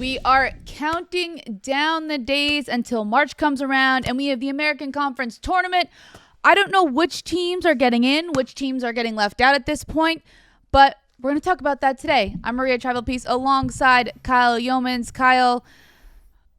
We are counting down the days until March comes around, and we have the American Conference Tournament. I don't know which teams are getting in, which teams are getting left out at this point, but we're going to talk about that today. I'm Maria Trivelpiece alongside Kyle Youmans. Kyle,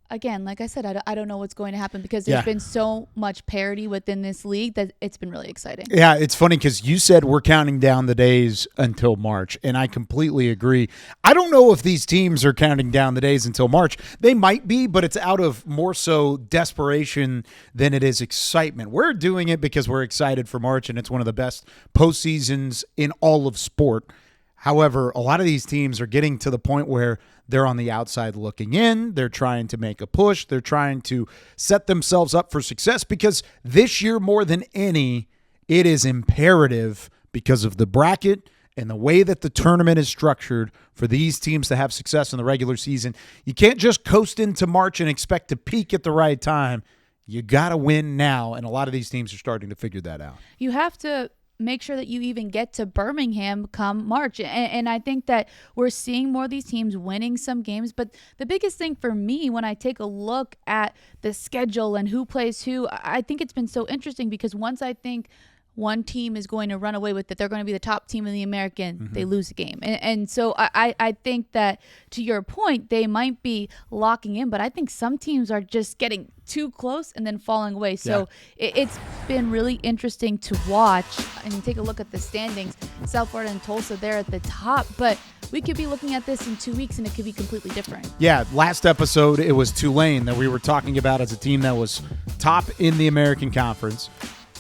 again, like I said, I don't know what's going to happen because there's been so much parity within this league that it's been really exciting. Yeah, it's funny because you said we're counting down the days until March, and I completely agree. I don't know if these teams are counting down the days until March. They might be, but it's out of more so desperation than it is excitement. We're doing it because we're excited for March, and it's one of the best postseasons in all of sport. However, a lot of these teams are getting to the point where they're on the outside looking in. They're trying to make a push. They're trying to set themselves up for success because this year more than any, it is imperative because of the bracket and the way that the tournament is structured for these teams to have success in the regular season. You can't just coast into March and expect to peak at the right time. You got to win now, and a lot of these teams are starting to figure that out. You have to make sure that you even get to Birmingham come March. And I think that we're seeing more of these teams winning some games. But the biggest thing for me when I take a look at the schedule and who plays who, I think it's been so interesting because once I think one team is going to run away with it, they're going to be the top team in the American, they lose a game. And so I think that, to your point, they might be locking in, but I think some teams are just getting too close and then falling away. So it's been really interesting to watch and take a look at the standings. South Florida and Tulsa, they're at the top, but we could be looking at this in 2 weeks and it could be completely different. Yeah, last episode, it was Tulane that we were talking about as a team that was top in the American Conference.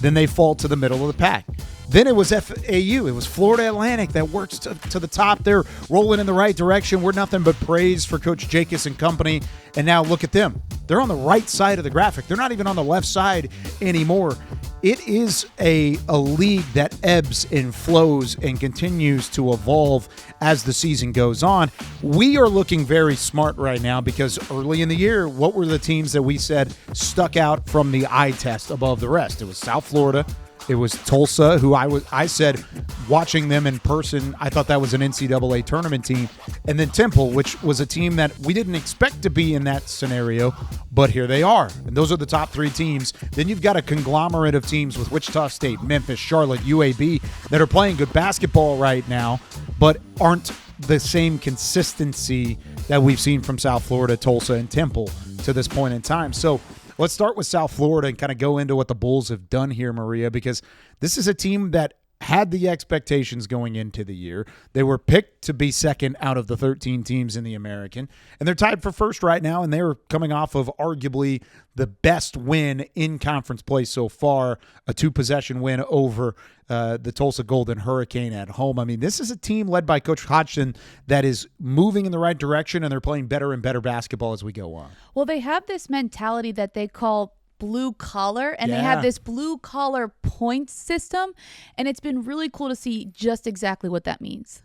Then they fall to the middle of the pack. Then it was FAU. It was Florida Atlantic that works to the top. They're rolling in the right direction. We're nothing but praise for Coach Jacobs and company. And now look at them. They're on the right side of the graphic. They're not even on the left side anymore. It is a league that ebbs and flows and continues to evolve as the season goes on. We are looking very smart right now because early in the year, what were the teams that we said stuck out from the eye test above the rest? It was South Florida. It was Tulsa, who I said, watching them in person, I thought that was an NCAA tournament team. And then Temple, which was a team that we didn't expect to be in that scenario, but here they are. And those are the top three teams. Then you've got a conglomerate of teams with Wichita State, Memphis, Charlotte, UAB that are playing good basketball right now, but aren't the same consistency that we've seen from South Florida, Tulsa, and Temple to this point in time. So let's start with South Florida and kind of go into what the Bulls have done here, Maria, because this is a team that had the expectations going into the year. They were picked to be second out of the 13 teams in the American, and they're tied for first right now, and they're coming off of arguably the best win in conference play so far, a 2-possession win over the Tulsa Golden Hurricane at home. I mean, this is a team led by Coach Hodgson that is moving in the right direction, and they're playing better and better basketball as we go on. Well, they have this mentality that they call blue collar, and they have this blue collar points system, and it's been really cool to see just exactly what that means.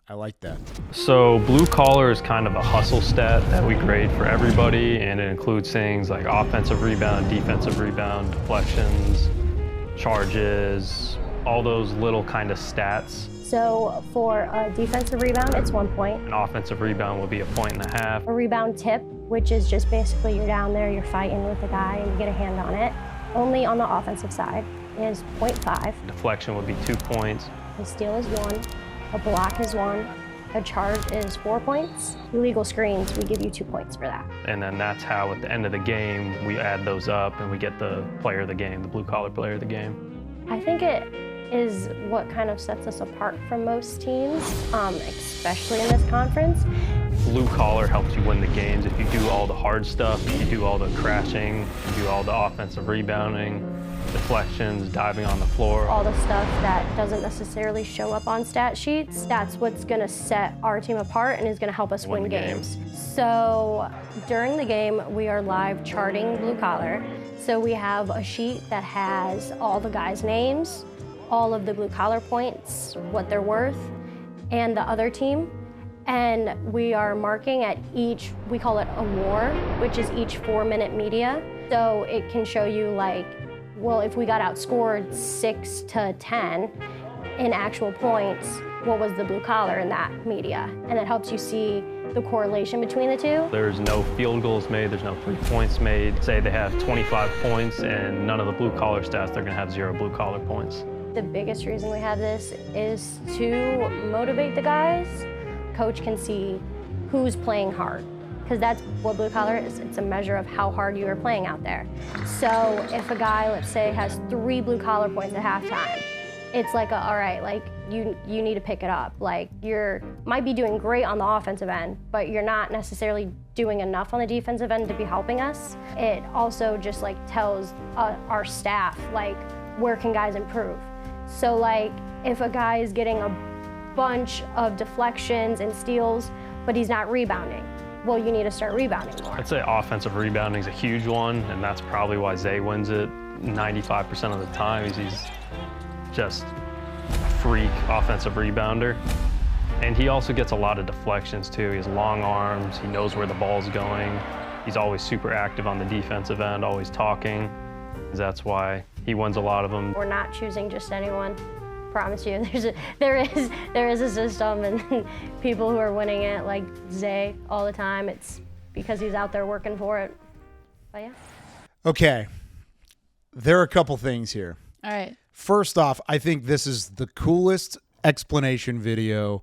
I like that. So blue collar is kind of a hustle stat that we grade for everybody, and it includes things like offensive rebound, defensive rebound, deflections, charges, all those little kind of stats. So for a defensive rebound, it's 1 point. An offensive rebound will be 1.5 points. A rebound tip, which is just basically you're down there, you're fighting with the guy, and you get a hand on it. Only on the offensive side is 0.5. Deflection would be 2 points. A steal is 1. A block is 1. A charge is 4 points. Illegal screens, we give you 2 points for that. And then that's how at the end of the game, we add those up and we get the player of the game, the blue collar player of the game. I think it is what kind of sets us apart from most teams, especially in this conference. Blue collar helps you win the games. If you do all the hard stuff, you do all the crashing, you do all the offensive rebounding, deflections, diving on the floor. All the stuff that doesn't necessarily show up on stat sheets, that's what's going to set our team apart and is going to help us win games. So during the game, we are live charting blue collar. So we have a sheet that has all the guys' names, all of the blue collar points, what they're worth, and the other team. And we are marking at each, we call it a war, which is each 4-minute media. So it can show you like, well, if we got outscored 6-10 in actual points, what was the blue collar in that media. And it helps you see the correlation between the two. There's no field goals made, there's no 3 points made. Say they have 25 points and none of the blue collar stats, they're gonna have 0 blue collar points. The biggest reason we have this is to motivate the guys. Coach can see who's playing hard, because that's what blue collar is. It's a measure of how hard you are playing out there. So if a guy, let's say, has 3 blue collar points at halftime, it's like, all right, like you need to pick it up. Like you're might be doing great on the offensive end, but you're not necessarily doing enough on the defensive end to be helping us. It also just like tells our staff like where can guys improve. So like if a guy is getting a bunch of deflections and steals, but he's not rebounding, well, you need to start rebounding more. I'd say offensive rebounding is a huge one, and that's probably why Zay wins it 95% of the time. He's just a freak offensive rebounder. And he also gets a lot of deflections too. He has long arms, he knows where the ball's going. He's always super active on the defensive end, always talking. That's why he wins a lot of them. We're not choosing just anyone. Promise you, there is a system, and people who are winning it, like Zay, all the time. It's because he's out there working for it. But yeah. Okay, there are a couple things here. All right. First off, I think this is the coolest explanation video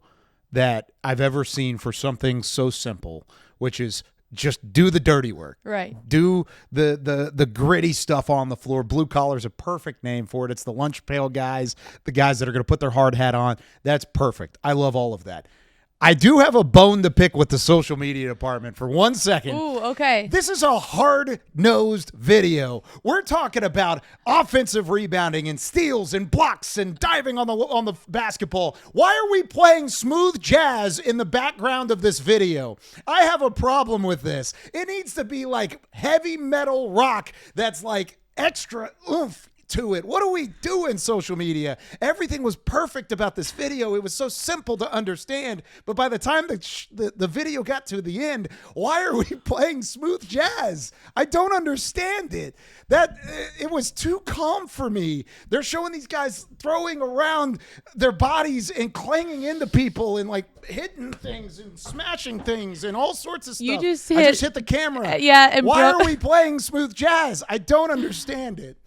that I've ever seen for something so simple, which is just do the dirty work. Right. Do the gritty stuff on the floor. Blue collar's a perfect name for it. It's the lunch pail guys, the guys that are going to put their hard hat on. That's perfect. I love all of that. I do have a bone to pick with the social media department for 1 second. Ooh, okay. This is a hard-nosed video. We're talking about offensive rebounding and steals and blocks and diving on the basketball. Why are we playing smooth jazz in the background of this video? I have a problem with this. It needs to be like heavy metal rock that's like extra oomph to it. What are we doing, social media? Everything was perfect about this video. It was so simple to understand, but by the time the video got to the end, why are we playing smooth jazz? I don't understand it. It was too calm for me. They're showing these guys throwing around their bodies and clanging into people and like hitting things and smashing things and all sorts of stuff. I just hit the camera. Yeah. And why are we playing smooth jazz? I don't understand it.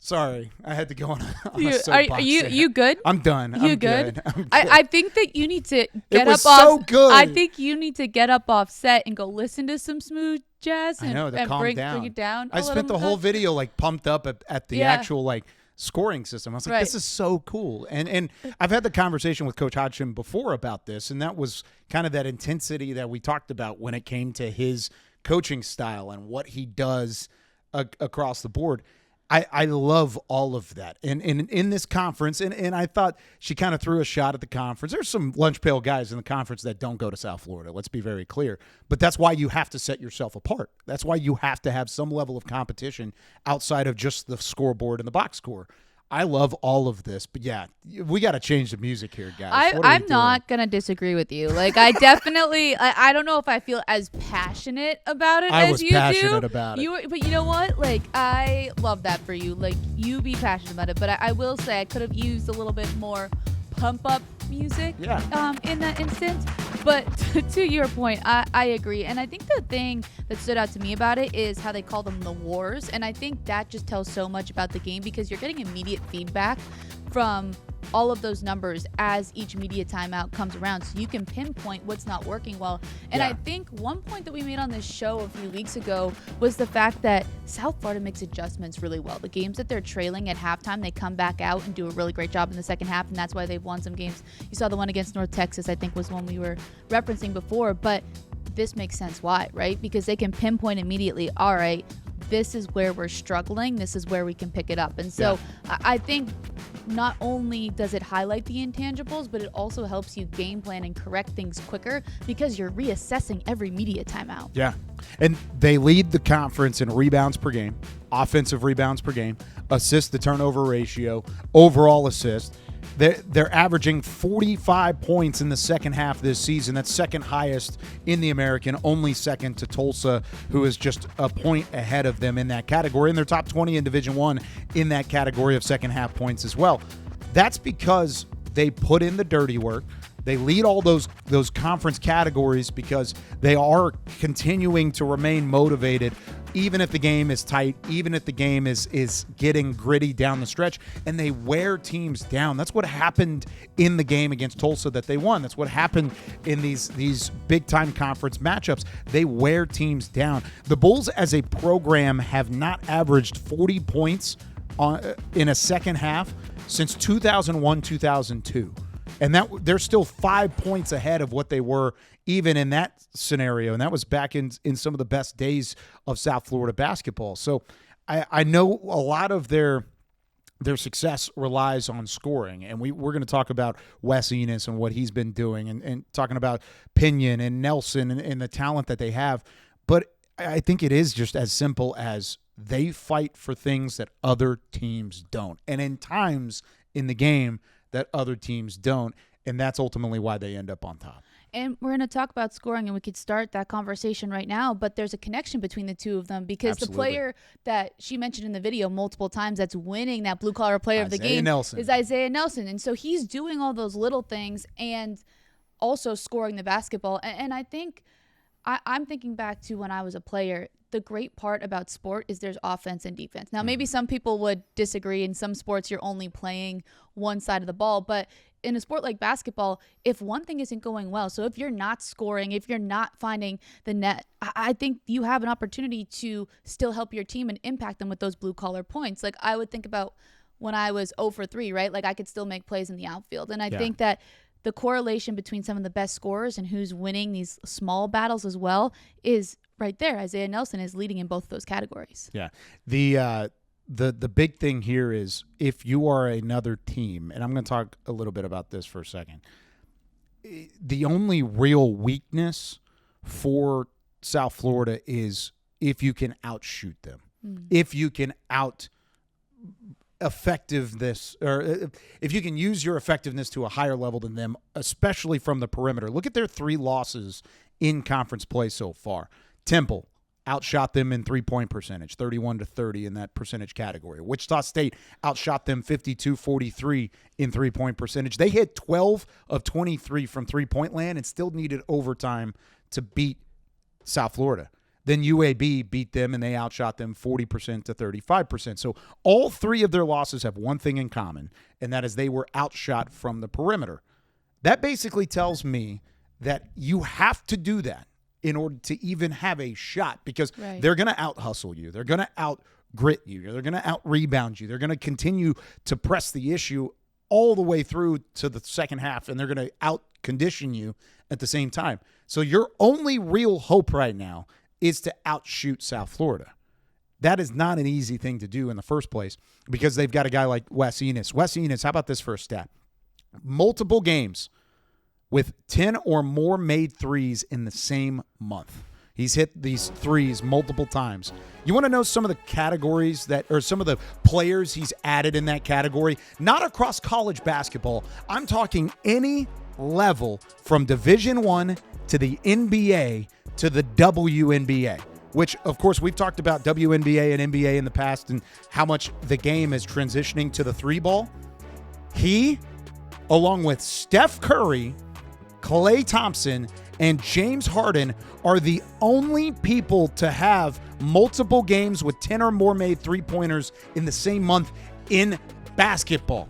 Sorry, I had to go on a soapbox. Are you good? I'm done. You I'm good? I'm good. I think that you need to get it was up so off. good. I think you need to get up off set and go listen to some smooth jazz and, I know, to and calm bring down. it down. I spent the whole video like pumped up at the actual like scoring system. I was like, this is so cool. And I've had the conversation with Coach Hodgson before about this, and that was kind of that intensity that we talked about when it came to his coaching style and what he does across the board. I love all of that. And in this conference, and I thought she kind of threw a shot at the conference. There's some lunch pail guys in the conference that don't go to South Florida. Let's be very clear. But that's why you have to set yourself apart. That's why you have to have some level of competition outside of just the scoreboard and the box score. I love all of this, but yeah, we got to change the music here, guys. I'm not going to disagree with you. Like, I definitely, I don't know if I feel as passionate about it as you do. I was passionate about it. But you know what? Like, I love that for you. Like, you be passionate about it, but I will say I could have used a little bit more pump up music in that instance. But to your point, I agree. And I think the thing that stood out to me about it is how they call them the wars. And I think that just tells so much about the game because you're getting immediate feedback from all of those numbers as each media timeout comes around, so you can pinpoint what's not working well. And I think one point that we made on this show a few weeks ago was the fact that South Florida makes adjustments really well. The games that they're trailing at halftime, they come back out and do a really great job in the second half, and that's why they've won some games. You saw the one against North Texas, I think was one we were referencing before, but this makes sense why, right? Because they can pinpoint immediately, all right, this is where we're struggling, this is where we can pick it up. And so I think not only does it highlight the intangibles, but it also helps you game plan and correct things quicker because you're reassessing every media timeout. Yeah. And they lead the conference in rebounds per game, offensive rebounds per game, assist to turnover ratio, overall assist. They're averaging 45 points in the second half this season. That's second highest in the American, only second to Tulsa, who is just a point ahead of them in that category. And they're top 20 in Division I in that category of second half points as well. That's because they put in the dirty work. They lead all those conference categories because they are continuing to remain motivated, even if the game is tight, even if the game is getting gritty down the stretch, and they wear teams down. That's what happened in the game against Tulsa that they won. That's what happened in these big-time conference matchups. They wear teams down. The Bulls as a program have not averaged 40 points in a second half since 2001-2002. And that they're still 5 points ahead of what they were even in that scenario. And that was back in some of the best days of South Florida basketball. So I know a lot of their success relies on scoring. And we're going to talk about Wes Enis and what he's been doing and talking about Pinion and Nelson and the talent that they have. But I think it is just as simple as they fight for things that other teams don't. And in times in the game that other teams don't, and that's ultimately why they end up on top. And we're going to talk about scoring, and we could start that conversation right now, but there's a connection between the two of them because Absolutely. The player that she mentioned in the video multiple times that's winning that blue-collar player of the game Nelson. is Izaiyah Nelson. And so he's doing all those little things and also scoring the basketball. And I think I'm thinking back to when I was a player. The great part about sport is there's offense and defense. Now, maybe some people would disagree. In some sports, you're only playing one side of the ball. But in a sport like basketball, if one thing isn't going well, so if you're not scoring, if you're not finding the net, I think you have an opportunity to still help your team and impact them with those blue-collar points. Like I would think about when I was 0 for 3, right? Like I could still make plays in the outfield. And I think that the correlation between some of the best scorers and who's winning these small battles as well is right there. Izaiyah Nelson is leading in both of those categories. Yeah. The big thing here is if you are another team, and I'm going to talk a little bit about this for a second, the only real weakness for South Florida is if you can outshoot them, if you can out effectiveness, or if you can use your effectiveness to a higher level than them, especially from the perimeter. Look at their 3 losses in conference play so far. Temple outshot them in three-point percentage, 31-30 in that percentage category. Wichita State outshot them 52-43 in three-point percentage. They hit 12 of 23 from three-point land and still needed overtime to beat South Florida. Then UAB beat them, and they outshot them 40% to 35%. So all 3 of their losses have one thing in common, and that is they were outshot from the perimeter. That basically tells me that you have to do that in order to even have a shot because they're going to out-hustle you. They're going to out-grit you. They're going to out-rebound you. They're going to continue to press the issue all the way through to the second half, and they're going to out-condition you at the same time. So your only real hope right now is to outshoot South Florida. That is not an easy thing to do in the first place because they've got a guy like Wes Enis. Wes Enis, how about this for a stat? Multiple games with 10 or more made threes in the same month. He's hit these threes multiple times. You want to know some of the categories or some of the players he's added in that category? Not across college basketball. I'm talking any level from Division I to the NBA to the WNBA, which, of course, we've talked about WNBA and NBA in the past and how much the game is transitioning to the 3-ball. He, along with Steph Curry, Klay Thompson, and James Harden, are the only people to have multiple games with 10 or more made three-pointers in the same month in basketball.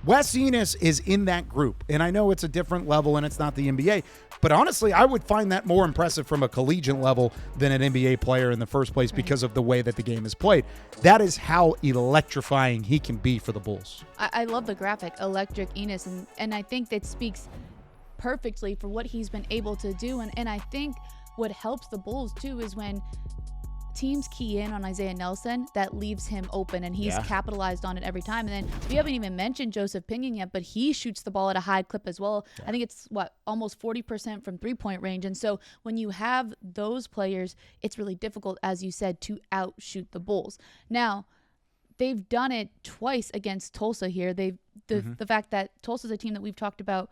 Wes Enis is in that group, and I know it's a different level and it's not the NBA, but honestly, I would find that more impressive from a collegiate level than an NBA player in the first place because of the way that the game is played. That is how electrifying he can be for the Bulls. I love the graphic, Electric Enis, and I think that speaks perfectly for what he's been able to do. And I think what helps the Bulls, too, is when teams key in on Izaiyah Nelson, that leaves him open, and he's capitalized on it every time. And then we haven't even mentioned Joseph Pinion yet, but he shoots the ball at a high clip as well. Yeah. I think it's, almost 40% from three-point range. And so when you have those players, it's really difficult, as you said, to outshoot the Bulls. Now, they've done it twice against Tulsa here. The fact that Tulsa's a team that we've talked about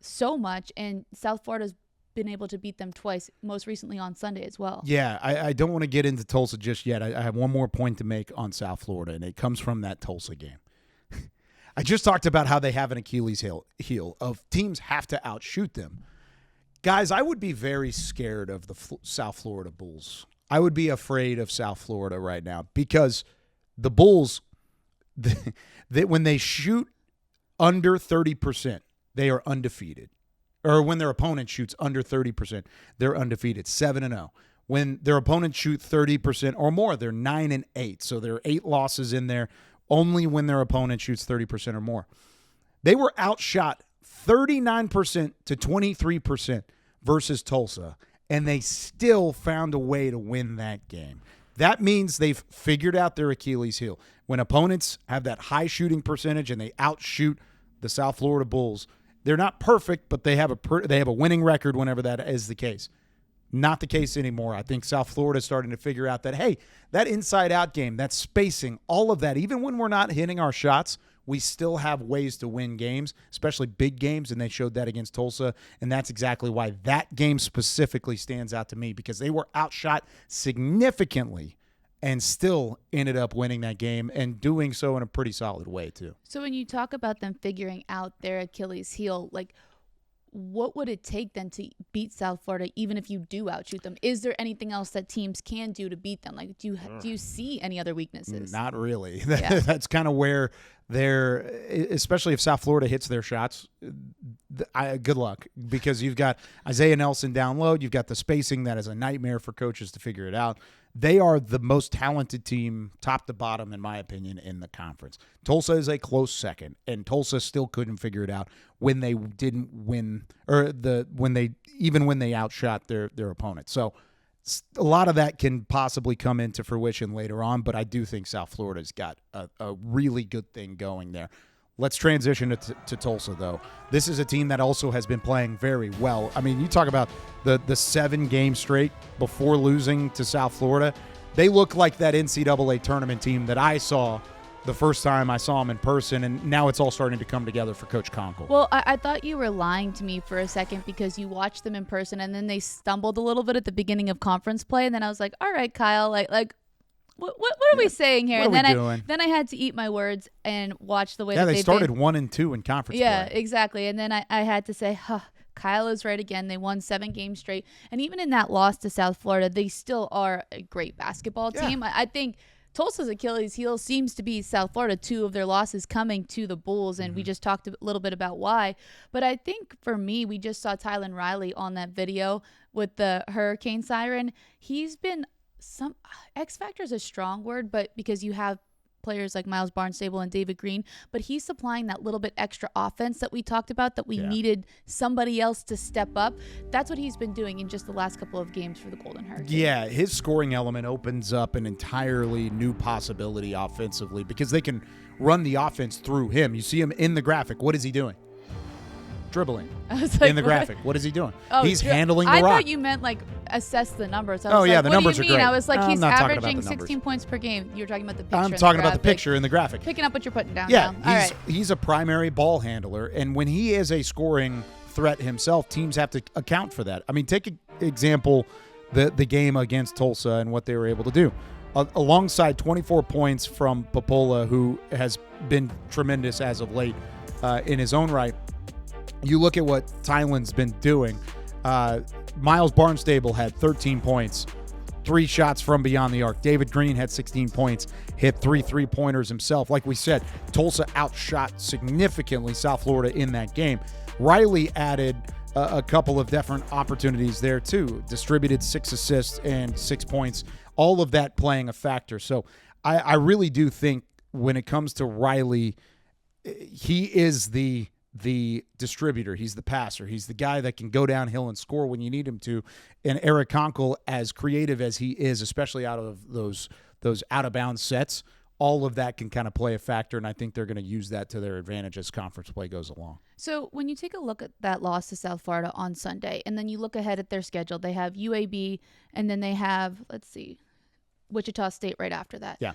so much, and South Florida's been able to beat them twice, most recently on Sunday as well. Yeah, I don't want to get into Tulsa just yet. I have one more point to make on South Florida, and it comes from that Tulsa game. I just talked about how they have an Achilles heel of teams have to outshoot them. Guys, I would be very scared of the South Florida Bulls. I would be afraid of South Florida right now because the Bulls, when they shoot under 30%, they are undefeated. Or when their opponent shoots under 30%, they're undefeated, 7-0. When their opponents shoot 30% or more, they're 9-8. So there are 8 losses in there only when their opponent shoots 30% or more. They were outshot 39% to 23% versus Tulsa, and they still found a way to win that game. That means they've figured out their Achilles heel. When opponents have that high shooting percentage and they outshoot the South Florida Bulls, they're not perfect, but they have a winning record whenever that is the case. Not the case anymore. I think South Florida is starting to figure out that, hey, that inside-out game, that spacing, all of that, even when we're not hitting our shots, we still have ways to win games, especially big games, and they showed that against Tulsa, and that's exactly why that game specifically stands out to me, because they were outshot significantly and still ended up winning that game and doing so in a pretty solid way, too. So when you talk about them figuring out their Achilles heel, like, what would it take then to beat South Florida, even if you do outshoot them? Is there anything else that teams can do to beat them? Like, do you see any other weaknesses? Not really. Yeah. That's kind of where they're, especially if South Florida hits their shots, good luck, because you've got Izaiyah Nelson down low. You've got the spacing that is a nightmare for coaches to figure it out. They are the most talented team, top to bottom, in my opinion, in the conference. Tulsa is a close second, and Tulsa still couldn't figure it out when they didn't win, or when they outshot their opponent. So a lot of that can possibly come into fruition later on, but I do think South Florida's got a really good thing going there. Let's transition to Tulsa, though. This is a team that also has been playing very well. I mean, you talk about the 7 games straight before losing to South Florida. They look like that NCAA tournament team that I saw the first time I saw them in person, and now it's all starting to come together for Coach Conkle. Well, I thought you were lying to me for a second because you watched them in person, and then they stumbled a little bit at the beginning of conference play, and then I was like, all right, Kyle, like what are we saying here? What and are we doing? Then I had to eat my words and watch the way that they they've started been. 1-2 in conference play. Yeah, exactly. And then I had to say, Kyle is right again. They won 7 games straight. And even in that loss to South Florida, they still are a great basketball team. I think Tulsa's Achilles heel seems to be South Florida, 2 of their losses coming to the Bulls, and we just talked a little bit about why. But I think for me, we just saw Tylan Riley on that video with the hurricane siren. He's been X Factor is a strong word, but because you have players like Miles Barnstable and David Green, but he's supplying that little bit extra offense that we talked about, that we needed somebody else to step up. That's what he's been doing in just the last couple of games for the Golden Hurricane. Yeah, his scoring element opens up an entirely new possibility offensively because they can run the offense through him. You see him in the graphic. What is he doing? Dribbling. I was like, in the graphic. What is he doing? Oh, he's handling the rock. I thought you meant like assess the numbers. I was yeah, like, the what numbers do you are mean? great. I was like, I'm he's not talking about averaging the numbers. 16 points per game. You were talking about the picture. I'm talking about the picture in the graphic. Picking up what you're putting down. Yeah, now. he's a primary ball handler, and when he is a scoring threat himself, teams have to account for that. I mean, take an example, the game against Tulsa and what they were able to do. Alongside 24 points from Popola, who has been tremendous as of late in his own right, you look at what Tylan's been doing. Miles Barnstable had 13 points, 3 shots from beyond the arc. David Green had 16 points, hit 3 3-pointers himself. Like we said, Tulsa outshot significantly South Florida in that game. Riley added a couple of different opportunities there too. Distributed 6 assists and 6 points. All of that playing a factor. So I really do think when it comes to Riley, he is the distributor. He's the passer. He's the guy that can go downhill and score when you need him to. And Eric Conkle, as creative as he is, especially out of those out-of-bounds sets, all of that can kind of play a factor, and I think they're going to use that to their advantage as conference play goes along. So when you take a look at that loss to South Florida on Sunday, and then you look ahead at their schedule, they have UAB, and then they have, Wichita State right after that. Yeah.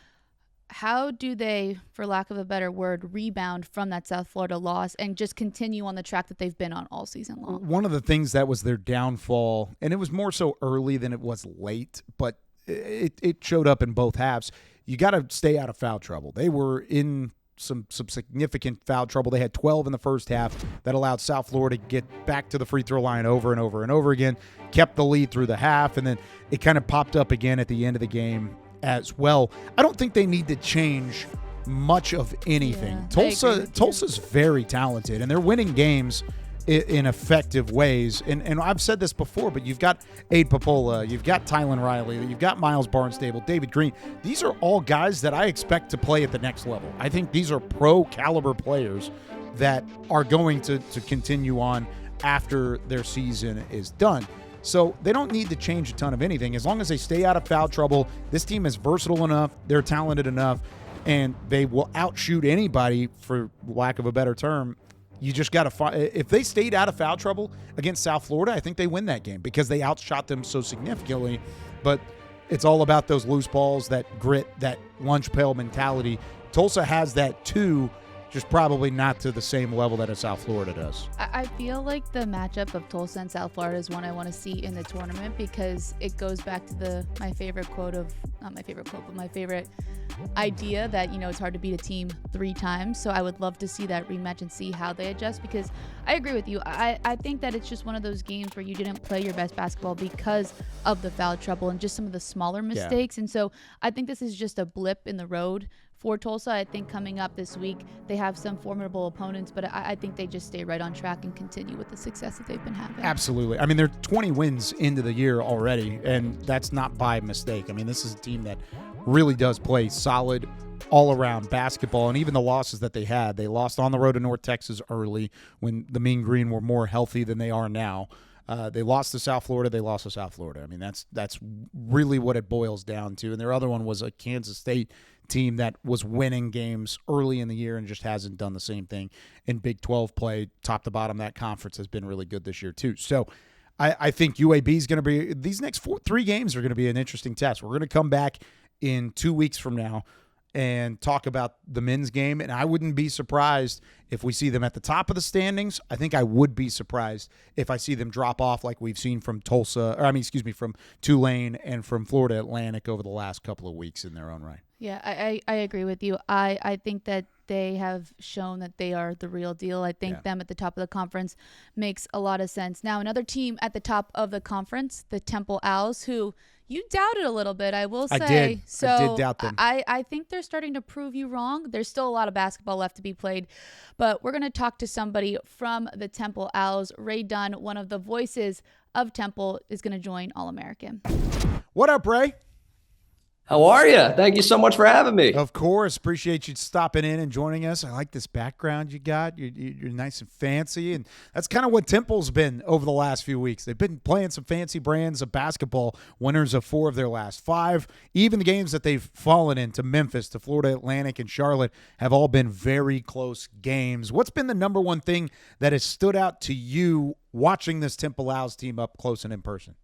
How do they, for lack of a better word, rebound from that South Florida loss and just continue on the track that they've been on all season long? One of the things that was their downfall, and it was more so early than it was late, but it showed up in both halves. You got to stay out of foul trouble. They were in some significant foul trouble. They had 12 in the first half that allowed South Florida to get back to the free throw line over and over and over again, kept the lead through the half, and then it kind of popped up again at the end of the game as well. I don't think they need to change much of anything. Yeah, Tulsa's very talented, and they're winning games in effective ways. And I've said this before, but you've got Abe Popola, you've got Tylen Riley, you've got Miles Barnstable, David Green. These are all guys that I expect to play at the next level. I think these are pro caliber players that are going to continue on after their season is done. So they don't need to change a ton of anything. As long as they stay out of foul trouble, this team is versatile enough, they're talented enough, and they will outshoot anybody, for lack of a better term. You just got to find, if they stayed out of foul trouble against South Florida, I think they win that game because they outshot them so significantly. But it's all about those loose balls, that grit, that lunch pail mentality. Tulsa has that too, just probably not to the same level that a South Florida does. I feel like the matchup of Tulsa and South Florida is one I want to see in the tournament because it goes back to my favorite idea that, it's hard to beat a team 3 times. So I would love to see that rematch and see how they adjust, because I agree with you. I think that it's just one of those games where you didn't play your best basketball because of the foul trouble and just some of the smaller mistakes. Yeah. And so I think this is just a blip in the road for Tulsa. I think coming up this week, they have some formidable opponents, but I think they just stay right on track and continue with the success that they've been having. Absolutely. I mean, they're 20 wins into the year already, and that's not by mistake. I mean, this is a team that really does play solid all-around basketball, and even the losses that they had, they lost on the road to North Texas early when the Mean Green were more healthy than they are now. They lost to South Florida. They lost to South Florida. I mean, that's really what it boils down to. And their other one was a Kansas State team that was winning games early in the year and just hasn't done the same thing in Big 12 play. Top to bottom, that conference has been really good this year too. So I think UAB is going to be, these next 3 games are going to be an interesting test. We're going to come back in 2 weeks from now and talk about the men's game, and I wouldn't be surprised if we see them at the top of the standings. I think I would be surprised if I see them drop off like we've seen from from Tulane and from Florida Atlantic over the last couple of weeks in their own right. Yeah, I agree with you. I think that they have shown that they are the real deal. I think them at the top of the conference makes a lot of sense. Now, another team at the top of the conference, the Temple Owls, who you doubted a little bit, I will say. I did. So I did doubt them. I think they're starting to prove you wrong. There's still a lot of basketball left to be played, but we're going to talk to somebody from the Temple Owls. Ray Dunn, one of the voices of Temple, is going to join All-American. What up, Ray? How are you? Thank you so much for having me. Of course. Appreciate you stopping in and joining us. I like this background you got. You're nice and fancy, and that's kind of what Temple's been over the last few weeks. They've been playing some fancy brands of basketball, winners of 4 of their last 5. Even the games that they've fallen into, Memphis, to Florida Atlantic, and Charlotte, have all been very close games. What's been the number one thing that has stood out to you watching this Temple Owls team up close and in person?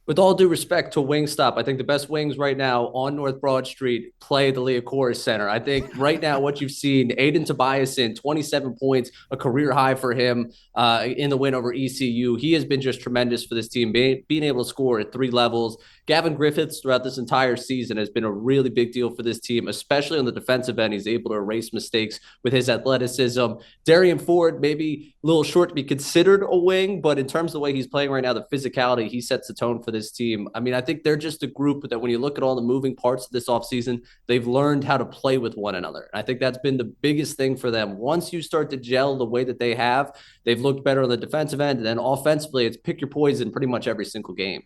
With all due respect to Wingstop, I think the best wings right now on North Broad Street play the Liacouras Center. I think right now what you've seen, Aiden Tobiasen, 27 points, a career high for him in the win over ECU. He has been just tremendous for this team, being able to score at 3 levels. Gavin Griffiths throughout this entire season has been a really big deal for this team, especially on the defensive end. He's able to erase mistakes with his athleticism. Darian Ford, maybe a little short to be considered a wing, but in terms of the way he's playing right now, the physicality, he sets the tone for this team. I mean, I think they're just a group that when you look at all the moving parts of this offseason, they've learned how to play with one another. And I think that's been the biggest thing for them. Once you start to gel the way that they have, they've looked better on the defensive end. And then offensively, it's pick your poison pretty much every single game.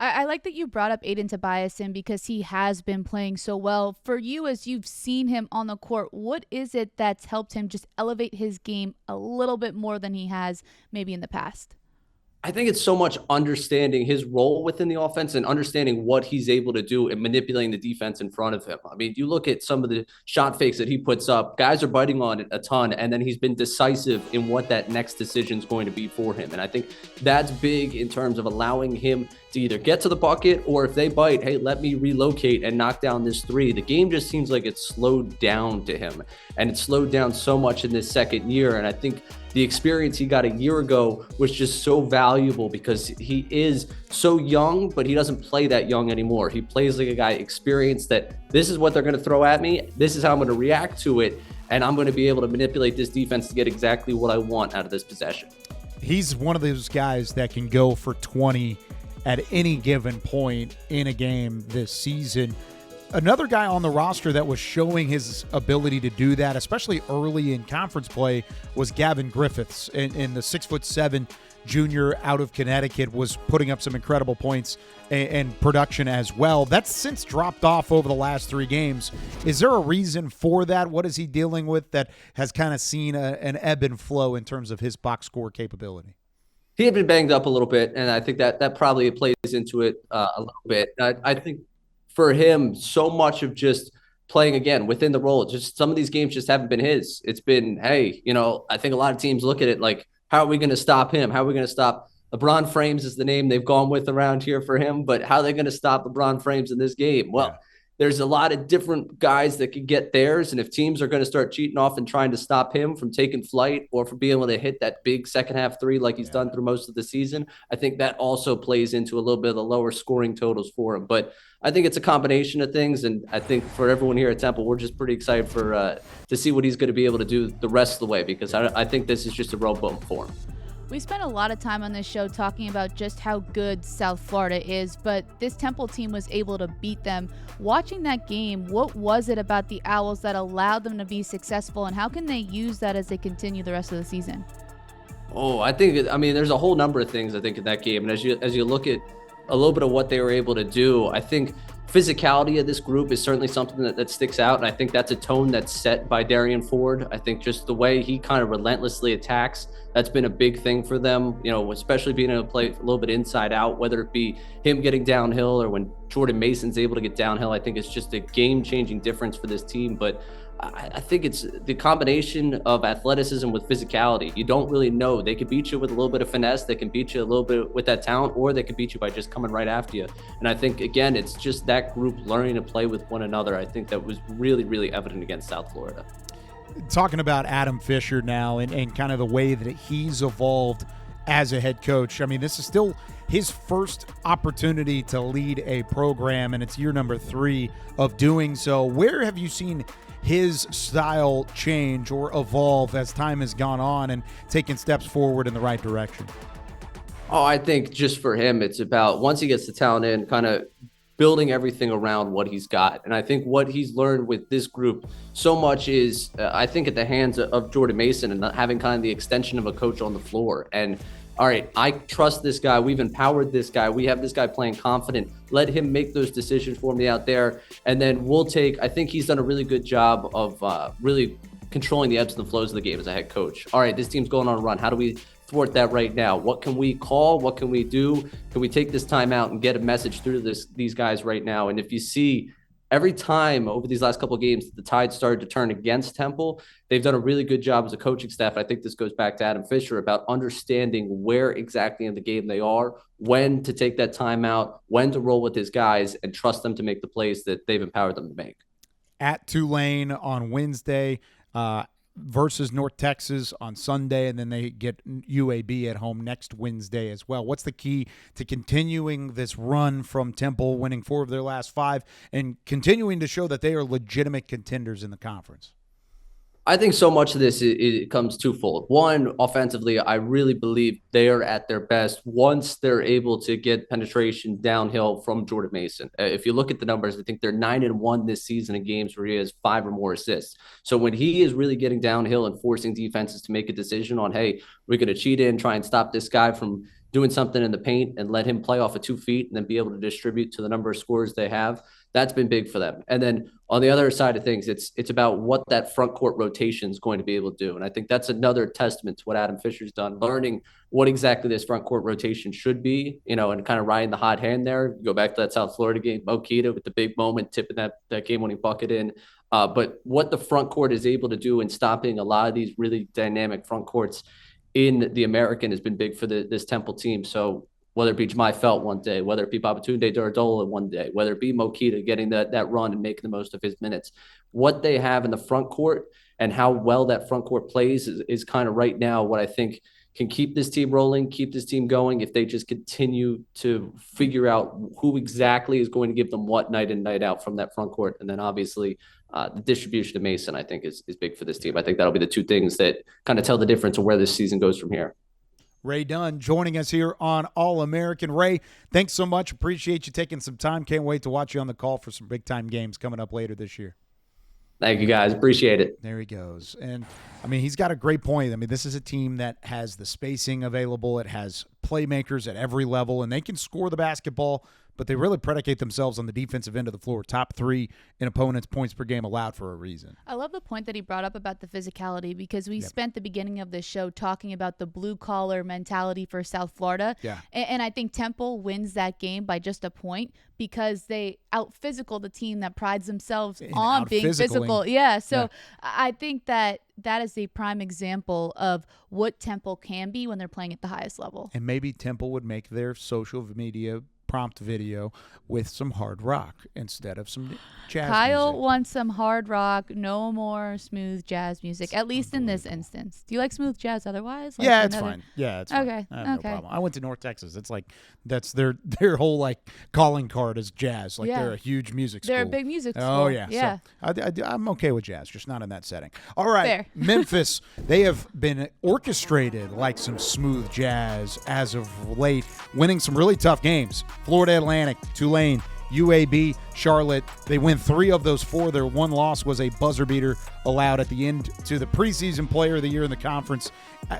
I like that you brought up Aiden Tobiasen because he has been playing so well. For you, as you've seen him on the court, what is it that's helped him just elevate his game a little bit more than he has maybe in the past? I think it's so much understanding his role within the offense and understanding what he's able to do and manipulating the defense in front of him. I mean, you look at some of the shot fakes that he puts up, guys are biting on it a ton, and then he's been decisive in what that next decision is going to be for him. And I think that's big in terms of allowing him to either get to the bucket or if they bite, hey, let me relocate and knock down this 3. The game just seems like it's slowed down to him, and it's slowed down so much in this second year. And I think the experience he got a year ago was just so valuable because he is so young, but he doesn't play that young anymore. He plays like a guy experienced that this is what they're going to throw at me. This is how I'm going to react to it. and I'm going to be able to manipulate this defense to get exactly what I want out of this possession. He's one of those guys that can go for 20 at any given point in a game this season. Another guy on the roster that was showing his ability to do that, especially early in conference play, was Gavin Griffiths. In the 6'7" junior out of Connecticut, was putting up some incredible points and production as well. That's since dropped off over the last 3 games. Is there a reason for that? What is he dealing with that has kind of seen an ebb and flow in terms of his box score capability? He had been banged up a little bit, and I think that probably plays into it a little bit. I think for him, so much of just playing again within the role, just some of these games just haven't been his. It's been, hey, I think a lot of teams look at it like, how are we going to stop him? How are we going to stop LeBron Frames is the name they've gone with around here for him, but how are they going to stop LeBron Frames in this game? Well, there's a lot of different guys that could get theirs, and if teams are going to start cheating off and trying to stop him from taking flight or from being able to hit that big second half 3 like he's done through most of the season, I think that also plays into a little bit of the lower scoring totals for him. But I think it's a combination of things, and I think for everyone here at Temple, we're just pretty excited for to see what he's going to be able to do the rest of the way, because I think this is just a road bump for him. We spent a lot of time on this show talking about just how good South Florida is, but this Temple team was able to beat them. Watching that game, what was it about the Owls that allowed them to be successful, and how can they use that as they continue the rest of the season? I mean, there's a whole number of things I think in that game, and as you look at a little bit of what they were able to do, I think physicality of this group is certainly something that sticks out, and I think that's a tone that's set by Darian Ford. I think just the way he kind of relentlessly attacks, that's been a big thing for them, especially being able to play a little bit inside out, whether it be him getting downhill or when Jordan Mason's able to get downhill. I think it's just a game-changing difference for this team. But I think it's the combination of athleticism with physicality. You don't really know. They could beat you with a little bit of finesse. They can beat you a little bit with that talent, or they could beat you by just coming right after you. And I think, again, it's just that group learning to play with one another. I think that was really, really evident against South Florida. Talking about Adam Fisher now and kind of the way that he's evolved as a head coach. I mean, this is still his first opportunity to lead a program, and it's year number 3 of doing so. Where have you seen his style change or evolve as time has gone on and taken steps forward in the right direction? I think just for him, it's about once he gets the talent in, kind of building everything around what he's got. And I think what he's learned with this group so much is, I think, at the hands of Jordan Mason and not having kind of the extension of a coach on the floor. And all right, I trust this guy. We've empowered this guy. We have this guy playing confident. Let him make those decisions for me out there. And then I think he's done a really good job of really controlling the ebbs and the flows of the game as a head coach. All right, this team's going on a run. How do we thwart that right now? What can we call? What can we do? Can we take this time out and get a message through these guys right now? And if you see every time over these last couple of games, the tide started to turn against Temple, they've done a really good job as a coaching staff. I think this goes back to Adam Fisher about understanding where exactly in the game they are, when to take that time out, when to roll with his guys, and trust them to make the plays that they've empowered them to make. At Tulane on Wednesday, versus North Texas on Sunday, and then they get UAB at home next Wednesday as well. What's the key to continuing this run from Temple, winning 4 of their last 5, and continuing to show that they are legitimate contenders in the conference? I think so much of this it comes twofold. One, offensively, I really believe they are at their best once they're able to get penetration downhill from Jordan Mason. If you look at the numbers, I think they're 9-1 this season in games where he has 5 or more assists. So when he is really getting downhill and forcing defenses to make a decision on, hey, we're going to cheat in, try and stop this guy from doing something in the paint and let him play off of 2 feet and then be able to distribute to the number of scores they have, that's been big for them. And then on the other side of things, it's about what that front court rotation is going to be able to do. And I think that's another testament to what Adam Fisher's done, learning what exactly this front court rotation should be, and kind of riding the hot hand there. Go back to that South Florida game, Mokita with the big moment, tipping that game-winning bucket in. But what the front court is able to do in stopping a lot of these really dynamic front courts in the American has been big for this Temple team. So whether it be Jemai Felt one day, whether it be Babatunde Duradola one day, whether it be Mokita getting that run and making the most of his minutes, what they have in the front court and how well that front court plays is kind of right now what I think can keep this team rolling, keep this team going if they just continue to figure out who exactly is going to give them what night in, night out from that front court. And then obviously the distribution of Mason, I think, is big for this team. I think that'll be the two things that kind of tell the difference of where this season goes from here. Ray Dunn joining us here on All-American. Ray, thanks so much. Appreciate you taking some time. Can't wait to watch you on the call for some big-time games coming up later this year. Thank you, guys. Appreciate it. There he goes. And, I mean, he's got a great point. I mean, this is a team that has the spacing available. It has playmakers at every level, and they can score the basketball, but they really predicate themselves on the defensive end of the floor. Top 3 in opponents' points per game allowed for a reason. I love the point that he brought up about the physicality, because we spent the beginning of this show talking about the blue-collar mentality for South Florida. Yeah. And I think Temple wins that game by just a point because they out-physical the team that prides themselves on being physical. Yeah, so I think that is a prime example of what Temple can be when they're playing at the highest level. And maybe Temple would make their social media prompt video with some hard rock instead of some jazz Kyle music. wants some hard rock, no more smooth jazz music, at least in this instance. Do you like smooth jazz otherwise? Like Yeah, it's fine. Yeah, it's fine. Okay, I have okay. no problem. I went to North Texas. It's like that's their whole like calling card is jazz. Like they're a huge music school. They're a big music school. Oh yeah. Yeah. So I'm okay with jazz, just not in that setting. All right, Fair. Memphis. They have been orchestrated like some smooth jazz as of late, winning some really tough games. Florida Atlantic, Tulane, UAB, Charlotte. They win 3 of those 4. Their one loss was a buzzer beater allowed at the end to the preseason player of the year in the conference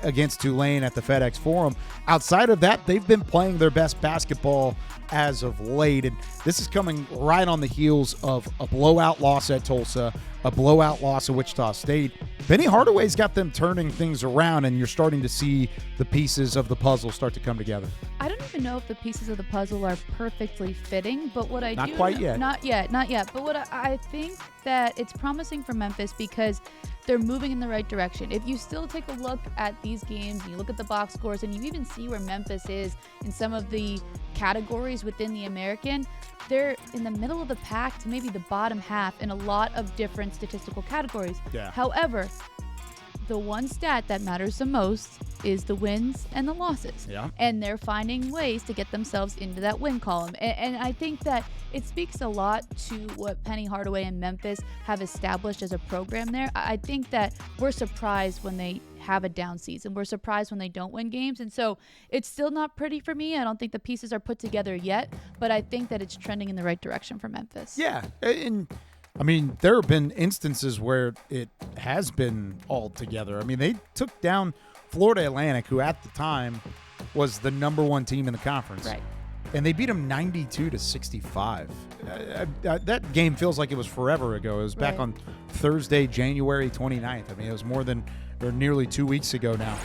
against Tulane at the FedEx Forum. Outside of that, they've been playing their best basketball as of late, and this is coming right on the heels of a blowout loss at Tulsa, a blowout loss at Wichita State. Penny Hardaway's got them turning things around, and you're starting to see the pieces of the puzzle start to come together. I don't even know if the pieces of the puzzle are perfectly fitting, but what I Not do quite yet. Not yet. But what I think that it's promising for Memphis because they're moving in the right direction. If you still take a look at these games, and you look at the box scores, and you even see where Memphis is in some of the categories within the American, they're in the middle of the pack to maybe the bottom half in a lot of different statistical categories. Yeah. However, the one stat that matters the most is the wins and the losses. Yeah. And they're finding ways to get themselves into that win column. And I think that it speaks a lot to what Penny Hardaway and Memphis have established as a program there. I think that we're surprised when they have a down season. We're surprised when they don't win games. And so it's still not pretty for me. I don't think the pieces are put together yet, but I think that it's trending in the right direction for Memphis. Yeah, and I mean, there have been instances where it has been all together. I mean, they took down Florida Atlantic, who at the time was the number 1 team in the conference. Right. And they beat them 92-65. That game feels like it was forever ago. It was back on Thursday, January 29th. I mean, it was nearly 2 weeks ago now.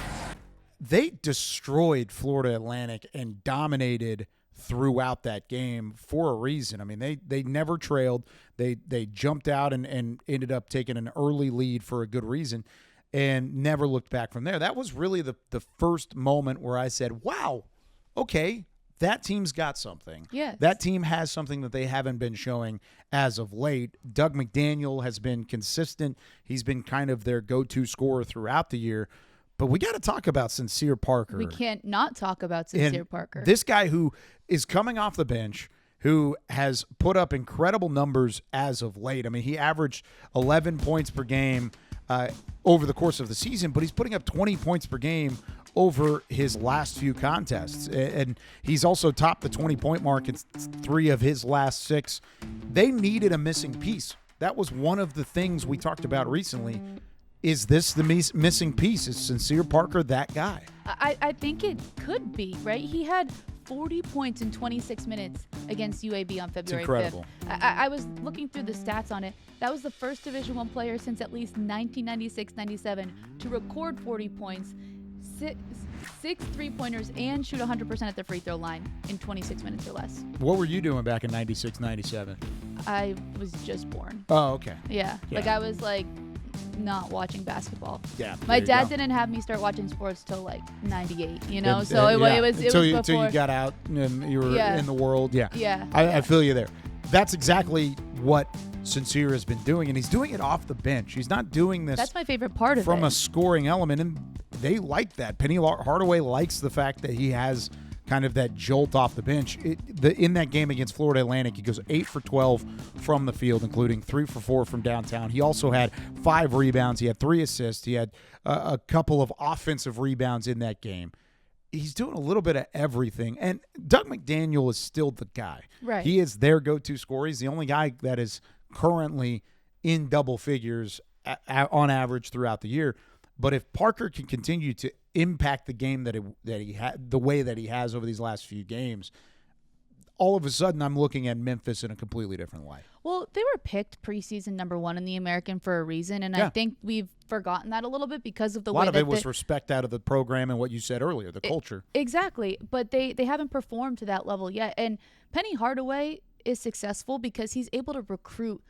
They destroyed Florida Atlantic and dominated throughout that game for a reason. I mean, they never trailed. They jumped out and ended up taking an early lead for a good reason and never looked back from there. That was really the first moment where I said, wow, okay, that team's got something. Yes. That team has something that they haven't been showing as of late. Doug McDaniel has been consistent. He's been kind of their go-to scorer throughout the year. But we got to talk about Sincere Parker. We can't not talk about Sincere Parker. This guy who is coming off the bench, who has put up incredible numbers as of late. I mean, he averaged 11 points per game over the course of the season, but he's putting up 20 points per game over his last few contests. And he's also topped the 20-point mark in 3 of his last 6. They needed a missing piece. That was one of the things we talked about recently. Is this the missing piece? Is Sincere Parker that guy? I think it could be, right? He had 40 points in 26 minutes against UAB on February 5th. I was looking through the stats on it. That was the first Division I player since at least 1996-97 to record 40 points, 6 3-pointers, and shoot 100% at the free throw line in 26 minutes or less. What were you doing back in 96-97? I was just born. Oh, okay. Yeah. Like I was like not watching basketball. Yeah. My dad didn't have me start watching sports till like 98, you know? So it was until before you got out and you were in the world. Yeah. Yeah. I feel you there. That's exactly what Sincere has been doing, and he's doing it off the bench. He's not doing this. That's my favorite part of it. From a scoring element, and they like that. Penny Hardaway likes the fact that he has kind of that jolt off the bench. In that game against Florida Atlantic, he goes 8 for 12 from the field, including 3 for 4 from downtown. He also had 5 rebounds. He had 3 assists. He had a couple of offensive rebounds in that game. He's doing a little bit of everything. And Doug McDaniel is still the guy. Right. He is their go-to scorer. He's the only guy that is currently in double figures on average throughout the year. But if Parker can continue to impact the game that he had, the way that he has over these last few games, all of a sudden I'm looking at Memphis in a completely different light. Well, they were picked preseason number 1 in the American for a reason, and I think we've forgotten that a little bit because of the way that a lot of it was respect out of the program and what you said earlier, the culture. Exactly, but they haven't performed to that level yet. And Penny Hardaway is successful because he's able to recruit